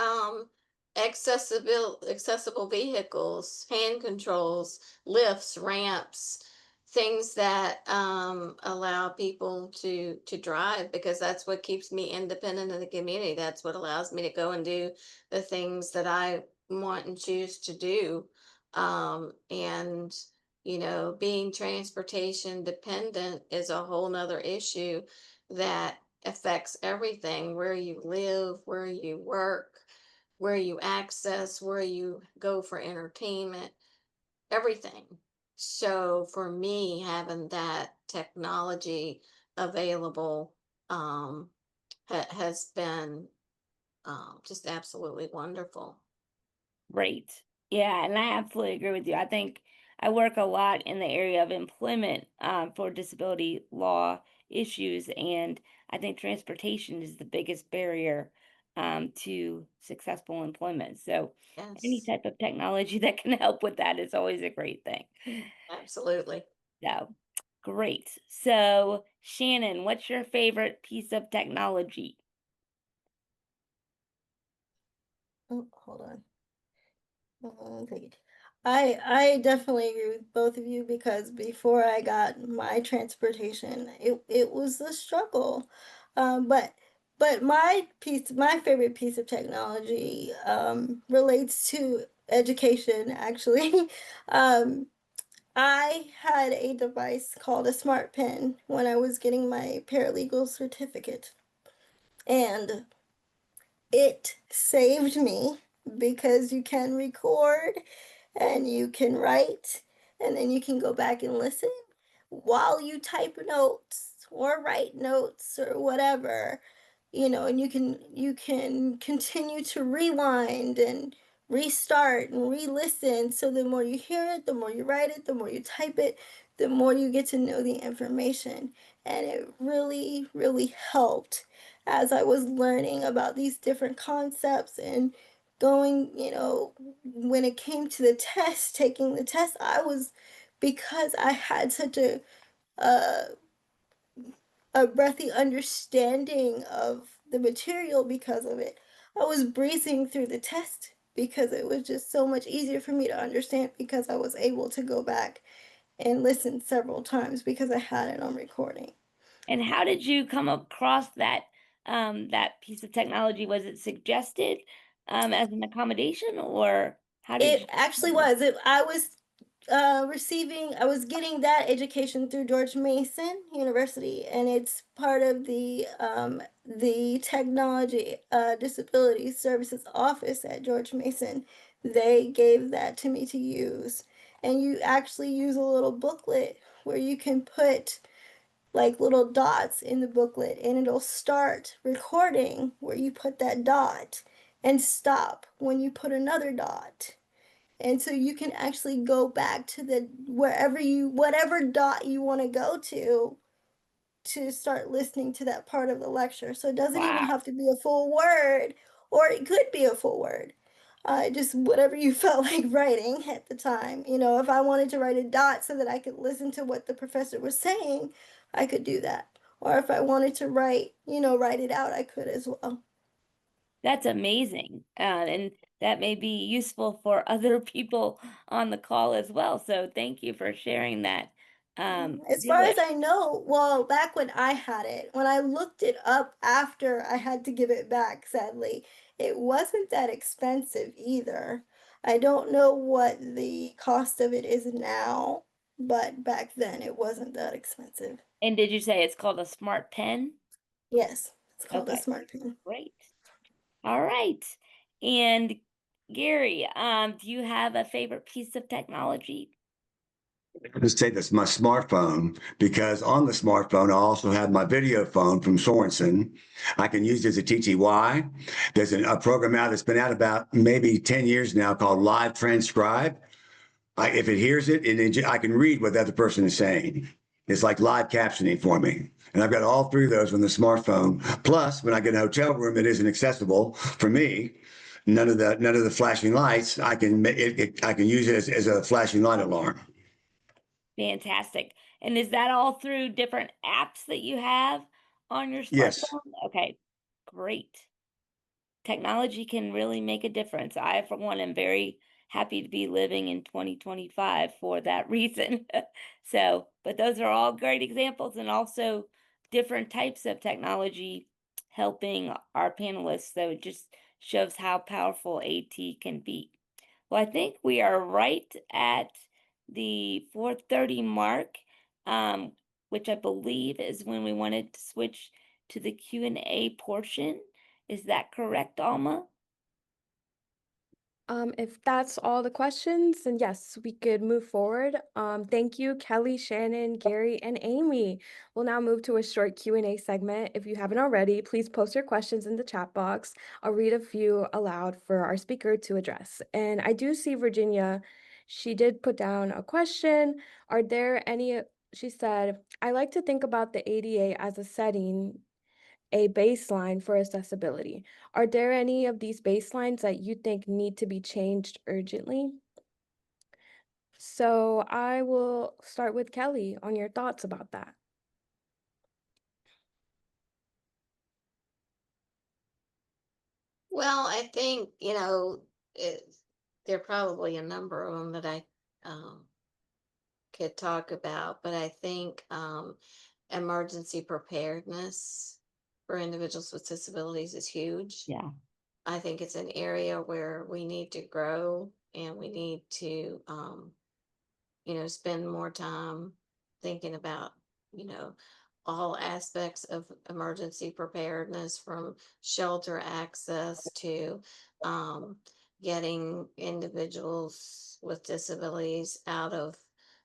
accessible vehicles, hand controls, lifts, ramps, things that allow people to drive, because that's what keeps me independent in the community. That's what allows me to go and do the things that I want and choose to do. And being transportation dependent is a whole nother issue that affects everything: where you live, where you work, where you access, where you go for entertainment, everything. So for me, having that technology available has been just absolutely wonderful. Great. Yeah, and I absolutely agree with you. I think I work a lot in the area of employment for disability law issues, and I think transportation is the biggest barrier to successful employment. So any Yes, type of technology that can help with that is always a great thing. absolutely. So great. So Shannon, what's your favorite piece of technology? Oh, hold on. Take it. I definitely agree with both of you, because before I got my transportation, it was a struggle. But my favorite piece of technology relates to education, actually. um, I had a device called a smart pen when I was getting my paralegal certificate, and it saved me because you can record and you can write, and then you can go back and listen while you type notes or write notes or whatever, and you can continue to rewind and restart and re-listen. So the more you hear it, the more you write it, the more you type it, the more you get to know the information. And it really, really helped as I was learning about these different concepts and going, when it came to the test, taking the test, because I had such a, a breathy understanding of the material because of it, I was breezing through the test because it was just so much easier for me to understand because I was able to go back and listen several times because I had it on recording. And how did you come across that piece of technology? Was it suggested as an accommodation, or how did It you? actually was. I was I was getting that education through George Mason University, and it's part of the Technology Disability Services Office at George Mason. They gave that to me to use, and you actually use a little booklet where you can put like little dots in the booklet, and it'll start recording where you put that dot and stop when you put another dot. And so you can actually go back to the whatever dot you want to go to start listening to that part of the lecture. So it doesn't even Wow, have to be a full word, or it could be a full word. Just whatever you felt like writing at the time. You know, if I wanted to write a dot so that I could listen to what the professor was saying, I could do that. Or if I wanted to write, write it out, I could as well. that's amazing. And that may be useful for other people on the call as well. So thank you for sharing that. As Do far as it. I know, well, back when I had it, when I looked it up after I had to give it back, sadly, it wasn't that expensive either. I don't know what the cost of it is now, but back then it wasn't that expensive. And did you say it's called a smart pen? Yes, it's called a Okay, smart pen. great. All right. And Gary, do you have a favorite piece of technology? Just say that's my smartphone because on the smartphone, I also have my video phone from Sorensen. I can use it as a TTY. There's a program out that's been out about maybe 10 years now called Live Transcribe. If it hears it, I can read what the other person is saying. It's like live captioning for me. And I've got all three of those on the smartphone. Plus, when I get in a hotel room that isn't accessible for me, none of the flashing lights, I can use it as a flashing light alarm. Fantastic. And is that all through different apps that you have on your Yes. smartphone? Okay, great. Technology can really make a difference. I, for one, am very happy to be living in 2025 for that reason. So, but those are all great examples, and also different types of technology helping our panelists. So it just shows how powerful AT can be. Well, I think we are right at the 4:30 mark, which I believe is when we wanted to switch to the Q&A portion. Is that correct, Alma? If that's all the questions, then yes, we could move forward. Thank you, Kelly, Shannon, Gary, and Amy. We'll now move to a short Q&A segment. If you haven't already, please post your questions in the chat box. I'll read a few aloud for our speaker to address. And I do see Virginia, she did put down a question. Are there any, she said, I like to think about the ADA as a setting, a baseline for accessibility. Are there any of these baselines that you think need to be changed urgently? So I will start with Kelly on your thoughts about that. Well, I think, there are probably a number of them that I could talk about, but I think emergency preparedness for individuals with disabilities is huge. Yeah. I think it's an area where we need to grow and we need to, spend more time thinking about, you know, all aspects of emergency preparedness from shelter access to getting individuals with disabilities out of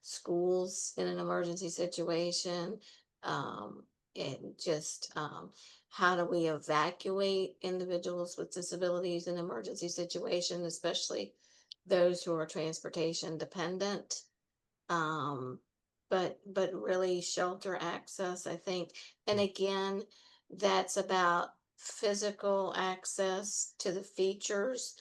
schools in an emergency situation. Um, and just how do we evacuate individuals with disabilities in emergency situations, especially those who are transportation dependent. um but really shelter access, I think. And again, that's about physical access to the features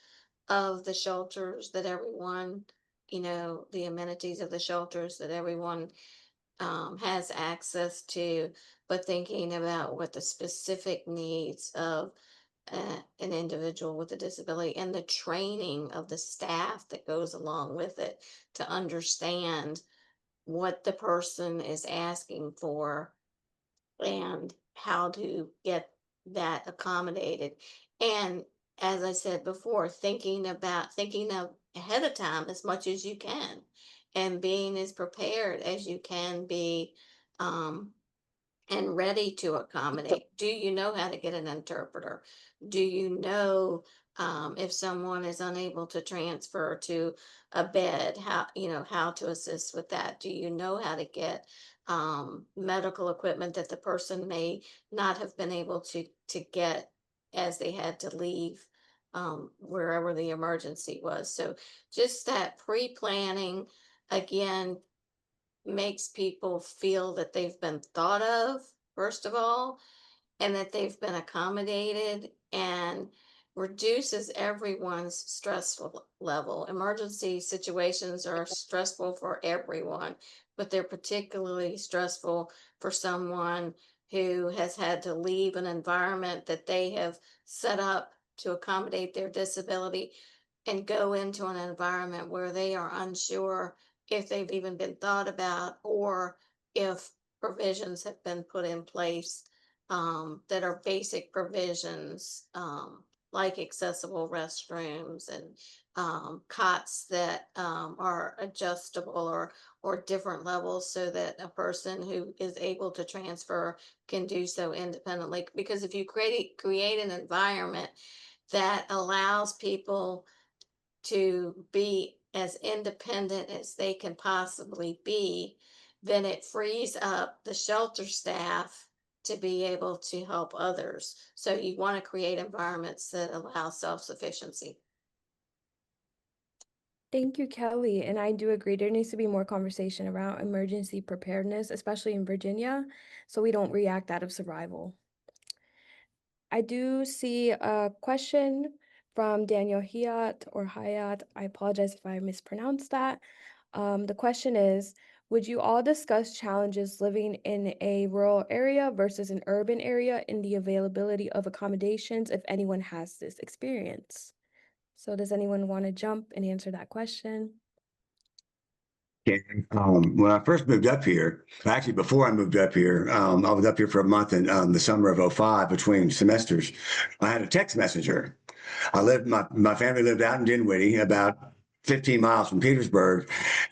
of the shelters that everyone, the amenities of the shelters that everyone has access to, but thinking about what the specific needs of an individual with a disability, and the training of the staff that goes along with it to understand what the person is asking for and how to get that accommodated. And as I said before, thinking of ahead of time as much as you can and being as prepared as you can be, um, and ready to accommodate. Do you know how to get an interpreter? Do you know, if someone is unable to transfer to a bed, how to assist with that? Do you know how to get medical equipment that the person may not have been able to get as they had to leave wherever the emergency was? So just that pre-planning, again, makes people feel that they've been thought of, first of all, and that they've been accommodated, and reduces everyone's stressful level. Emergency situations are stressful for everyone, but they're particularly stressful for someone who has had to leave an environment that they have set up to accommodate their disability and go into an environment where they are unsure if they've even been thought about, or if provisions have been put in place that are basic provisions, like accessible restrooms and cots that are adjustable, or different levels, so that a person who is able to transfer can do so independently. Because if you create an environment that allows people to be as independent as they can possibly be, then it frees up the shelter staff to be able to help others. So you want to create environments that allow self-sufficiency. Thank you, Kelly. And I do agree, there needs to be more conversation around emergency preparedness, especially in Virginia, so we don't react out of survival. I do see a question from Daniel Hayat. I apologize if I mispronounced that. The question is, would you all discuss challenges living in a rural area versus an urban area in the availability of accommodations, if anyone has this experience? So does anyone want to jump and answer that question? Okay. When I first moved up here, actually before I moved up here, I was up here for a month in the summer of '05 between semesters. I had a text messenger. My family lived out in Dinwiddie, about 15 miles from Petersburg,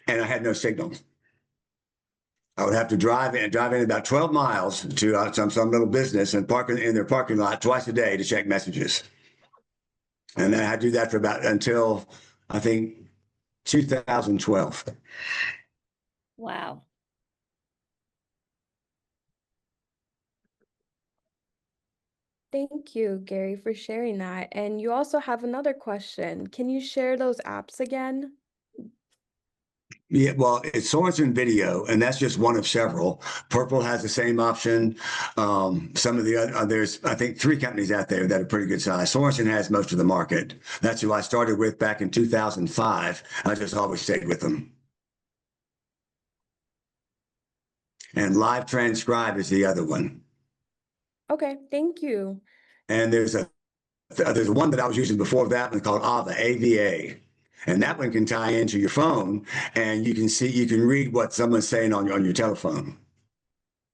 and I had no signal. I would have to drive in about 12 miles to some little business and park in their parking lot twice a day to check messages. And I had to do that for about until I think 2012. Wow. Thank you, Gary, for sharing that. And you also have another question. Can you share those apps again? Yeah, well, it's Sorensen Video, and that's just one of several. Purple has the same option. Some of the other, there's, I think, 3 companies out there that are pretty good size. Sorensen has most of the market. That's who I started with back in 2005. I just always stayed with them. And Live Transcribe is the other one. Okay, thank you. And there's one that I was using before that one called AVA, AVA. And that one can tie into your phone, and you can read what someone's saying on your telephone.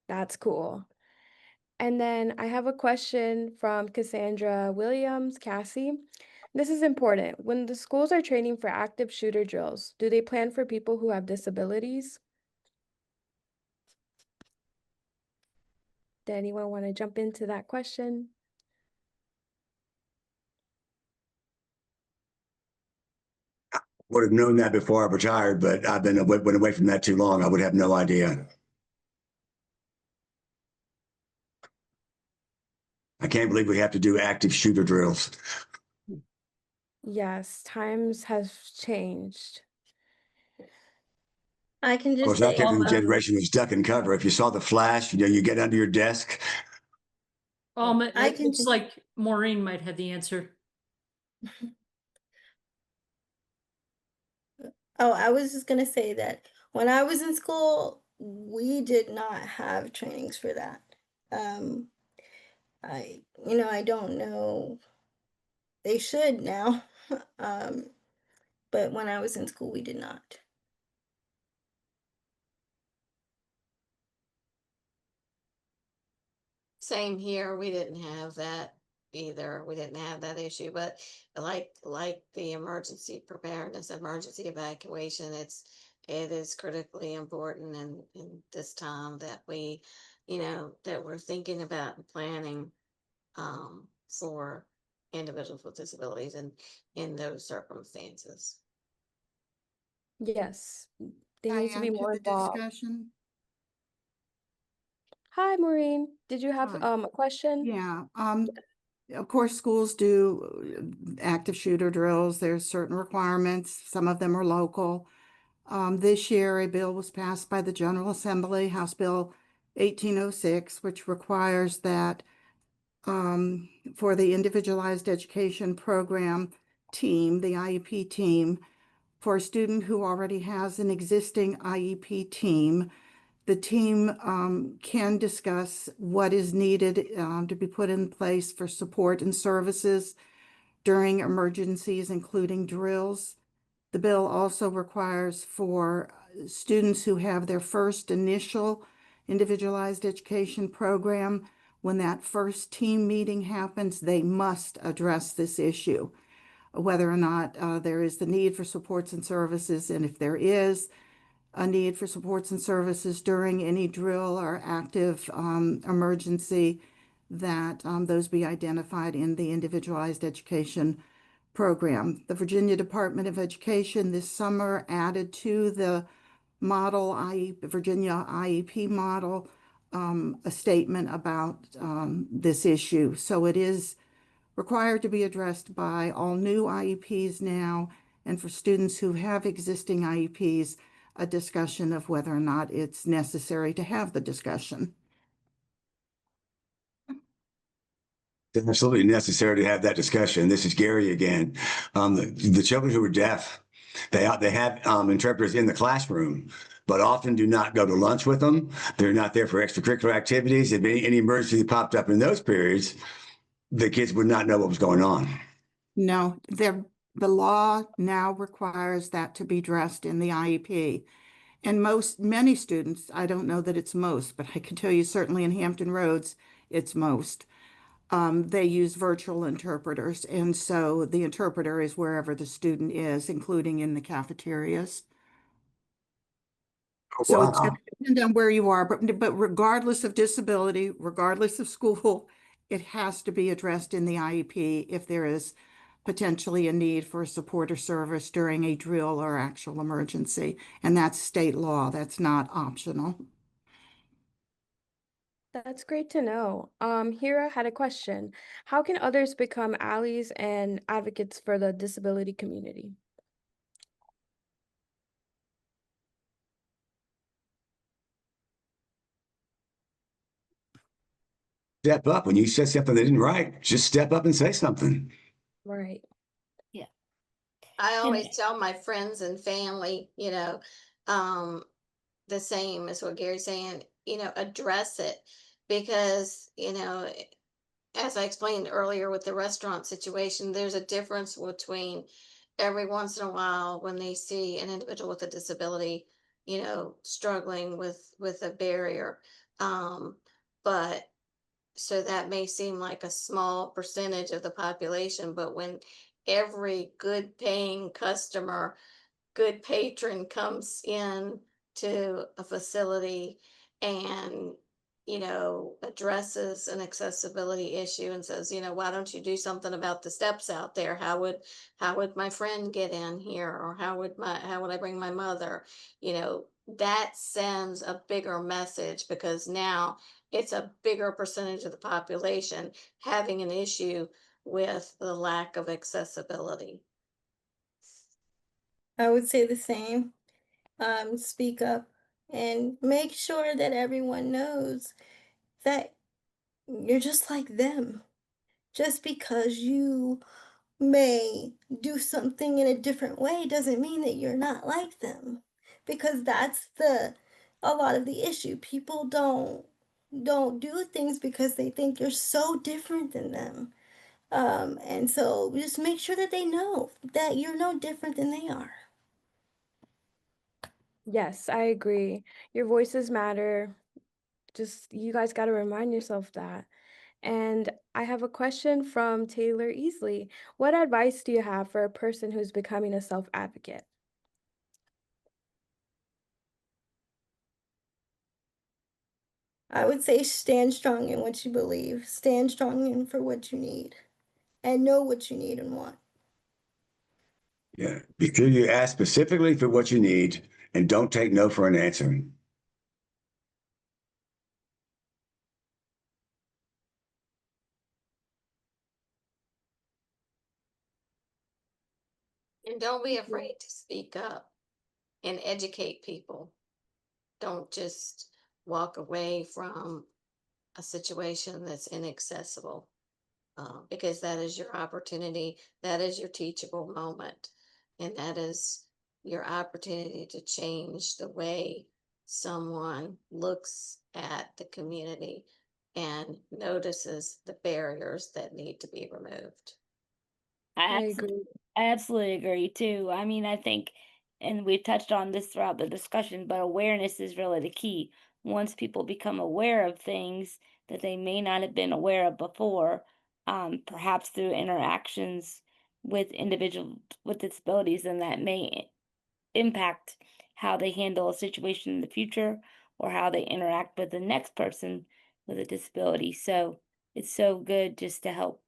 That's cool. And then I have a question from Cassandra Williams, Cassie. This is important. When the schools are training for active shooter drills, do they plan for people who have disabilities? Did anyone want to jump into that question? Would have known that before I retired, but I've been away from that too long. I would have no idea. I can't believe we have to do active shooter drills. Yes, times have changed. I can Of just course, our say, kid in the generation was duck and cover. If you saw the flash, you get under your desk. I can It's just, like Maureen might have the answer. oh, I was just gonna say that when I was in school, we did not have trainings for that. Um, I don't know. They should now. But when I was in school, we did not. Same here. We didn't have that either. We didn't have that issue, but like the emergency preparedness, emergency evacuation, it is critically important in this time that we, that we're thinking about and planning for individuals with disabilities and in those circumstances. Yes, they I need to be add to more the involved. discussion. Hi, Maureen. Did you have Hi. a question? Yeah, of course, schools do active shooter drills. There's certain requirements. Some of them are local. This year, a bill was passed by the General Assembly, House Bill 1806, which requires that for the Individualized Education Program team, the IEP team, for a student who already has an existing IEP team, the team can discuss what is needed to be put in place for support and services during emergencies, including drills. The bill also requires for students who have their first initial individualized education program, when that first team meeting happens, they must address this issue, whether or not there is the need for supports and services, and if there is a need for supports and services during any drill or active emergency, that those be identified in the individualized education program. The Virginia Department of Education this summer added to the model Virginia IEP model a statement about this issue. So it is required to be addressed by all new IEPs now, and for students who have existing IEPs, a discussion of whether or not it's necessary to have the discussion. It's absolutely necessary to have that discussion. This is Gary again. The children who are deaf, they have interpreters in the classroom, but often do not go to lunch with them. They're not there for extracurricular activities. If any emergency popped up in those periods, the kids would not know what was going on. No, the law now requires that to be addressed in the IEP. And many students, I don't know that it's most, but I can tell you certainly in Hampton Roads, it's most. They use virtual interpreters, and so the interpreter is wherever the student is, including in the cafeterias. So it's going Wow. to depend on where you are, but regardless of disability, regardless of school, it has to be addressed in the IEP if there is potentially a need for support or service during a drill or actual emergency. And that's state law. That's not optional. That's great to know. Hira had a question. How can others become allies and advocates for the disability community? Step up. When you said something they didn't right, just step up and say something. Right. I always tell my friends and family, the same as what Gary's saying, address it because, as I explained earlier with the restaurant situation, there's a difference between every once in a while when they see an individual with a disability, struggling with a barrier. But so that may seem like a small percentage of the population, but when every good paying customer, good patron comes in to a facility and addresses an accessibility issue and says, why don't you do something about the steps out there? How would my friend get in here, or how would I bring my mother? That sends a bigger message because now it's a bigger percentage of the population having an issue with the lack of accessibility. I would say the same. Speak up and make sure that everyone knows that you're just like them. Just because you may do something in a different way doesn't mean that you're not like them. Because that's a lot of the issue. People don't don't do things because they think you're so different than them. And so just make sure that they know that you're no different than they are. Yes, I agree. Your voices matter. Just you guys got to remind yourself that. And I have a question from Taylor Easley. What advice do you have for a person who's becoming a self-advocate? I would say stand strong in what you believe, stand strong in for what you need, and know what you need and want. Yeah. Be sure you ask specifically for what you need and don't take no for an answer. And don't be afraid to speak up and educate people. Don't just walk away from a situation that's inaccessible, because that is your opportunity. That is your teachable moment. And that is your opportunity to change the way someone looks at the community and notices the barriers that need to be removed. I I agree. absolutely agree too. I mean, I think, and we've touched on this throughout the discussion, but awareness is really the key. Once people become aware of things that they may not have been aware of before, perhaps through interactions with individuals with disabilities, then that may impact how they handle a situation in the future or how they interact with the next person with a disability. So it's so good just to help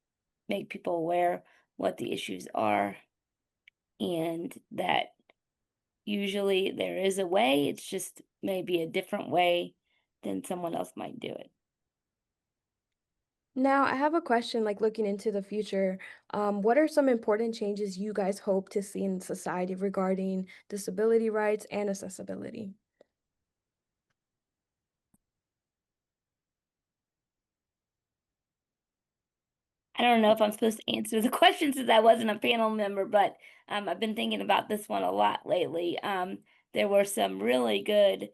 make people aware what the issues are and that usually there is a way, it's just maybe a different way than someone else might do it. Now, I have a question like looking into the future. What are some important changes you guys hope to see in society regarding disability rights and accessibility? I don't know if I'm supposed to answer the question since I wasn't a panel member, but I've been thinking about this one a lot lately. There were some really good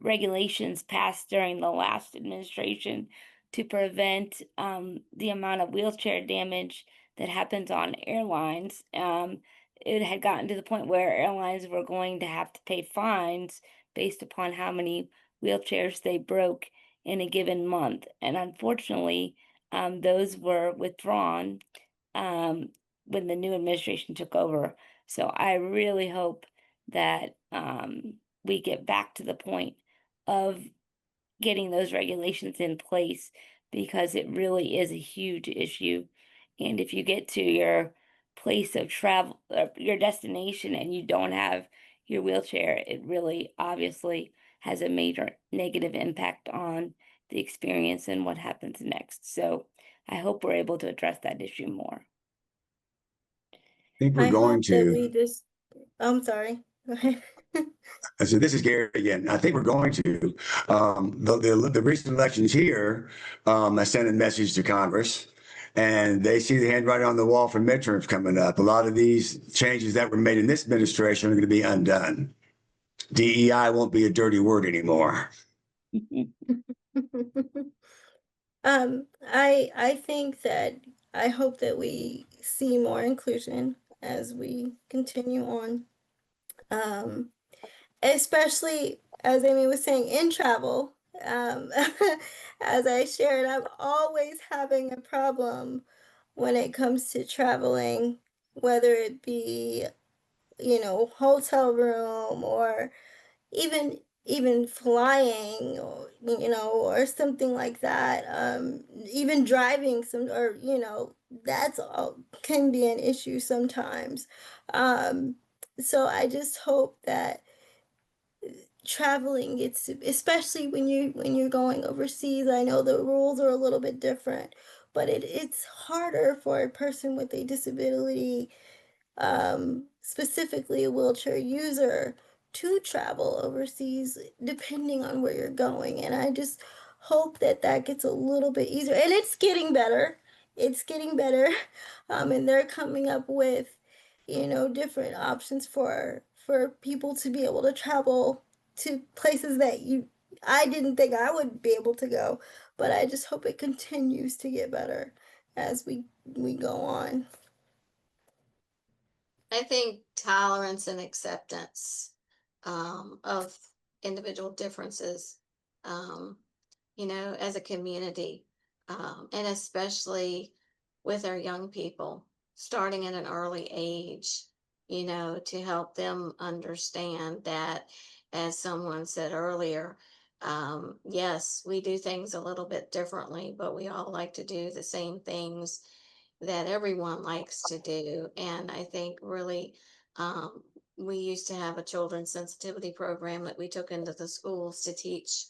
regulations passed during the last administration to prevent the amount of wheelchair damage that happens on airlines. It had gotten to the point where airlines were going to have to pay fines based upon how many wheelchairs they broke in a given month. And unfortunately, those were withdrawn um, when the new administration took over. So I really hope that we get back to the point of getting those regulations in place because it really is a huge issue. And if you get to your place of travel, your destination, and you don't have your wheelchair, it really obviously has a major negative impact on the experience and what happens next. So I hope we're able to address that issue more. I think we're I going hope that to. we just, I'm sorry. Go ahead. So this is Gary again. I think we're going to. The recent elections here, I sent a message to Congress, and they see the handwriting on the wall for midterms coming up. A lot of these changes that were made in this administration are going to be undone. DEI won't be a dirty word anymore. I think that I hope that we see more inclusion as we continue on. Um, Especially as Amy was saying in travel. Um, as I shared, I'm always having a problem when it comes to traveling, whether it be, hotel room or even flying or or something like that, even driving some, or that's all can be an issue sometimes. So I just hope that traveling, it's especially when you're going overseas, I know the rules are a little bit different, but it's harder for a person with a disability, specifically a wheelchair user, to travel overseas depending on where you're going. And I just hope that that gets a little bit easier. And it's getting better. It's getting better. And they're coming up with, different options for people to be able to travel to places that I didn't think I would be able to go, but I just hope it continues to get better as we go on. I think tolerance and acceptance of individual differences, um, as a community, and especially with our young people, starting at an early age, to help them understand that, as someone said earlier, yes, we do things a little bit differently, but we all like to do the same things that everyone likes to do. And I think really, um, we used to have a children's sensitivity program that we took into the schools to teach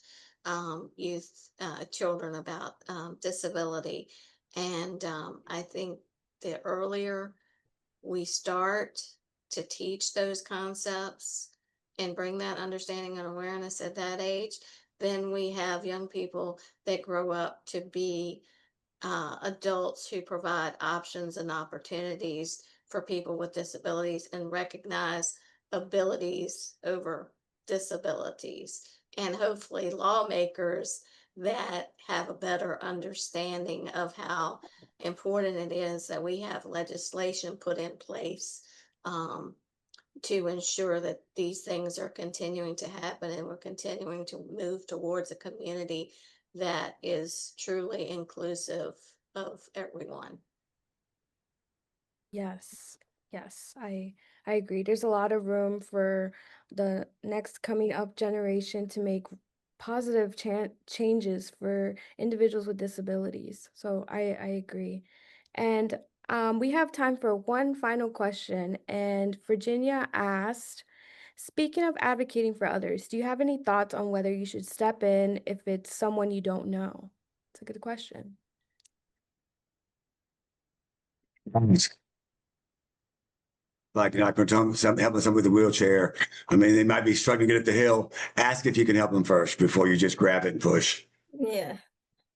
youth, children about disability. And I think the earlier we start to teach those concepts and bring that understanding and awareness at that age, then we have young people that grow up to be adults who provide options and opportunities for people with disabilities and recognize abilities over disabilities. And hopefully, lawmakers that have a better understanding of how important it is that we have legislation put in place, to ensure that these things are continuing to happen and we're continuing to move towards a community that is truly inclusive of everyone. Yes, yes, I agree. There's a lot of room for the next coming up generation to make positive changes for individuals with disabilities. So I agree. And we have time for one final question. And Virginia asked, speaking of advocating for others, do you have any thoughts on whether you should step in if it's someone you don't know? It's a good question. Like, helping someone with a wheelchair. I mean, they might be struggling to get up the hill. Ask if you can help them first before you just grab it and push. Yeah.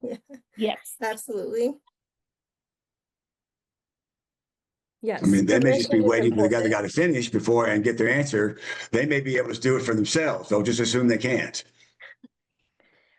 Yeah. Yes. Absolutely. Yes, I mean, they may just be permission is waiting for the important. guy to finish before and get their answer. They may be able to do it for themselves. They'll just assume they can't.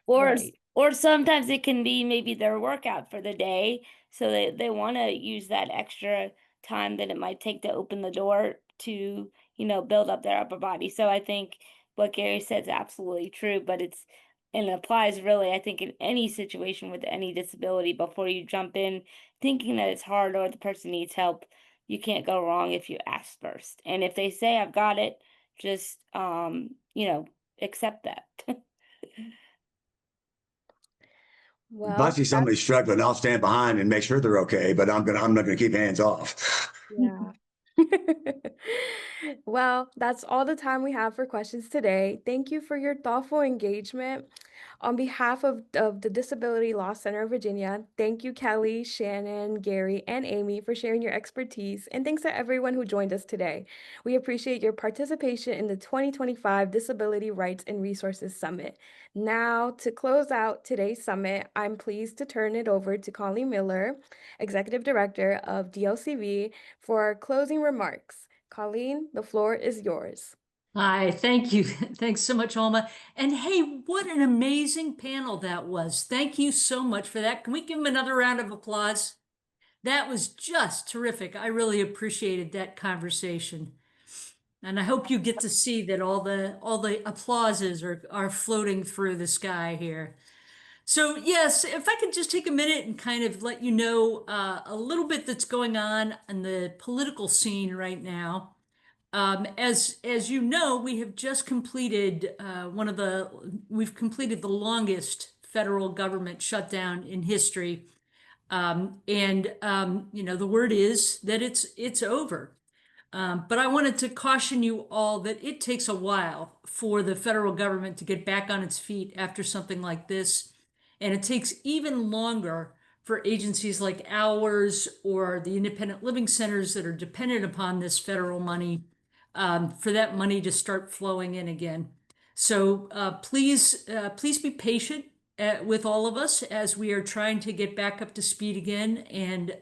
Or Right. or sometimes it can be maybe their workout for the day, so they want to use that extra time that it might take to open the door to, build up their upper body. So I think what Gary said is absolutely true, but and it applies really, I think, in any situation with any disability. Before you jump in thinking that it's hard or the person needs help, you can't go wrong if you ask first. And if they say I've got it, just accept that. If I Well, see somebody struggling, I'll stand behind and make sure they're okay, but I'm not gonna keep hands off. yeah. Well, that's all the time we have for questions today. Thank you for your thoughtful engagement. On behalf of the Disability Law Center of Virginia, thank you, Kelly, Shannon, Gary, and Amy for sharing your expertise. And thanks to everyone who joined us today. We appreciate your participation in the 2025 Disability Rights and Resources Summit. Now, to close out today's summit, I'm pleased to turn it over to Colleen Miller, Executive Director of dLCV, for our closing remarks. Colleen, the floor is yours. Hi, thank you. Thanks so much, Alma. And hey, what an amazing panel that was. Thank you so much for that. Can we give them another round of applause? That was just terrific. I really appreciated that conversation. And I hope you get to see that all the applauses are floating through the sky here. So yes, if I could just take a minute and kind of let you know a little bit that's going on in the political scene right now. As you know, we have just completed we've completed the longest federal government shutdown in history. The word is that it's over. But I wanted to caution you all that it takes a while for the federal government to get back on its feet after something like this. And it takes even longer for agencies like ours or the independent living centers that are dependent upon this federal money, for that money to start flowing in again. So please be patient with all of us as we are trying to get back up to speed again. And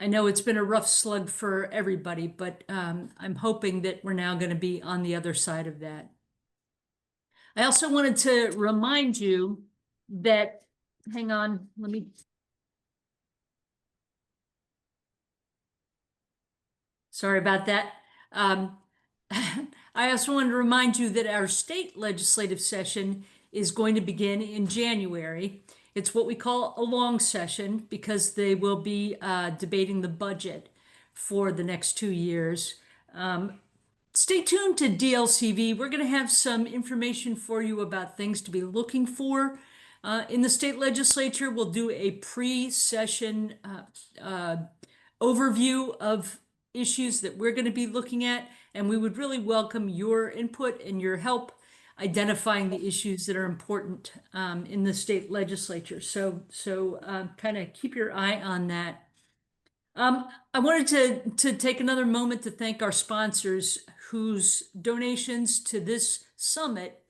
I know it's been a rough slug for everybody, but I'm hoping that we're now going to be on the other side of that. I also wanted to remind you that, hang on, sorry about that. I also wanted to remind you that our state legislative session is going to begin in January. It's what we call a long session because they will be debating the budget for the next 2 years. Stay tuned to dLCV. We're going to have some information for you about things to be looking for. In the state legislature, we'll do a pre-session overview of issues that we're going to be looking at, and we would really welcome your input and your help identifying the issues that are important in the state legislature. So kind of keep your eye on that. I wanted to take another moment to thank our sponsors whose donations to this summit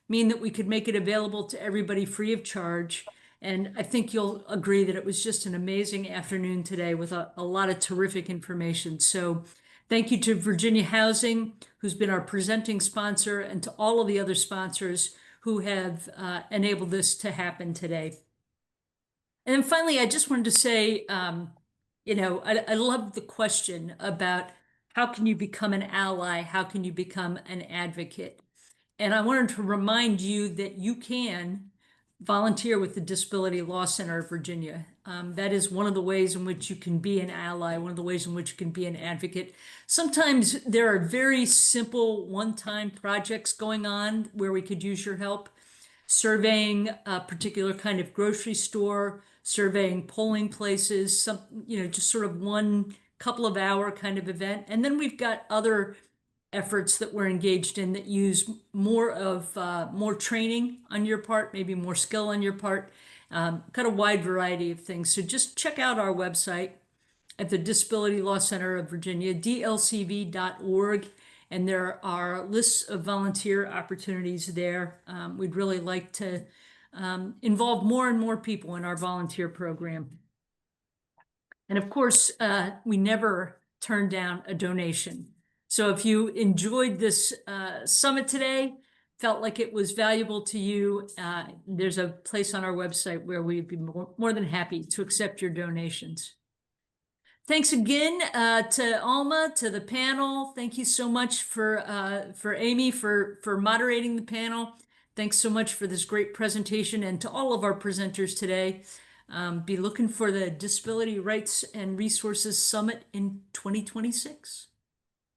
mean that we could make it available to everybody free of charge. And I think you'll agree that it was just an amazing afternoon today with a lot of terrific information. So thank you to Virginia Housing, who's been our presenting sponsor, and to all of the other sponsors who have enabled this to happen today. And then finally, I just wanted to say, I love the question about how can you become an ally? How can you become an advocate? And I wanted to remind you that you can volunteer with the Disability Law Center of Virginia. That is one of the ways in which you can be an ally, one of the ways in which you can be an advocate. Sometimes there are very simple one-time projects going on where we could use your help. Surveying a particular kind of grocery store, surveying polling places, just sort of one couple of hour kind of event. And then we've got other efforts that we're engaged in that use more training on your part, maybe more skill on your part, kind of wide variety of things. So just check out our website at the Disability Law Center of Virginia, dlcv.org. And there are lists of volunteer opportunities there. We'd really like to involve more and more people in our volunteer program. And of course, we never turn down a donation. So if you enjoyed this summit today, felt like it was valuable to you, there's a place on our website where we'd be more than happy to accept your donations. Thanks again to Alma, to the panel. Thank you so much for Amy for moderating the panel. Thanks so much for this great presentation, and to all of our presenters today. Be looking for the Disability Rights and Resources Summit in 2026.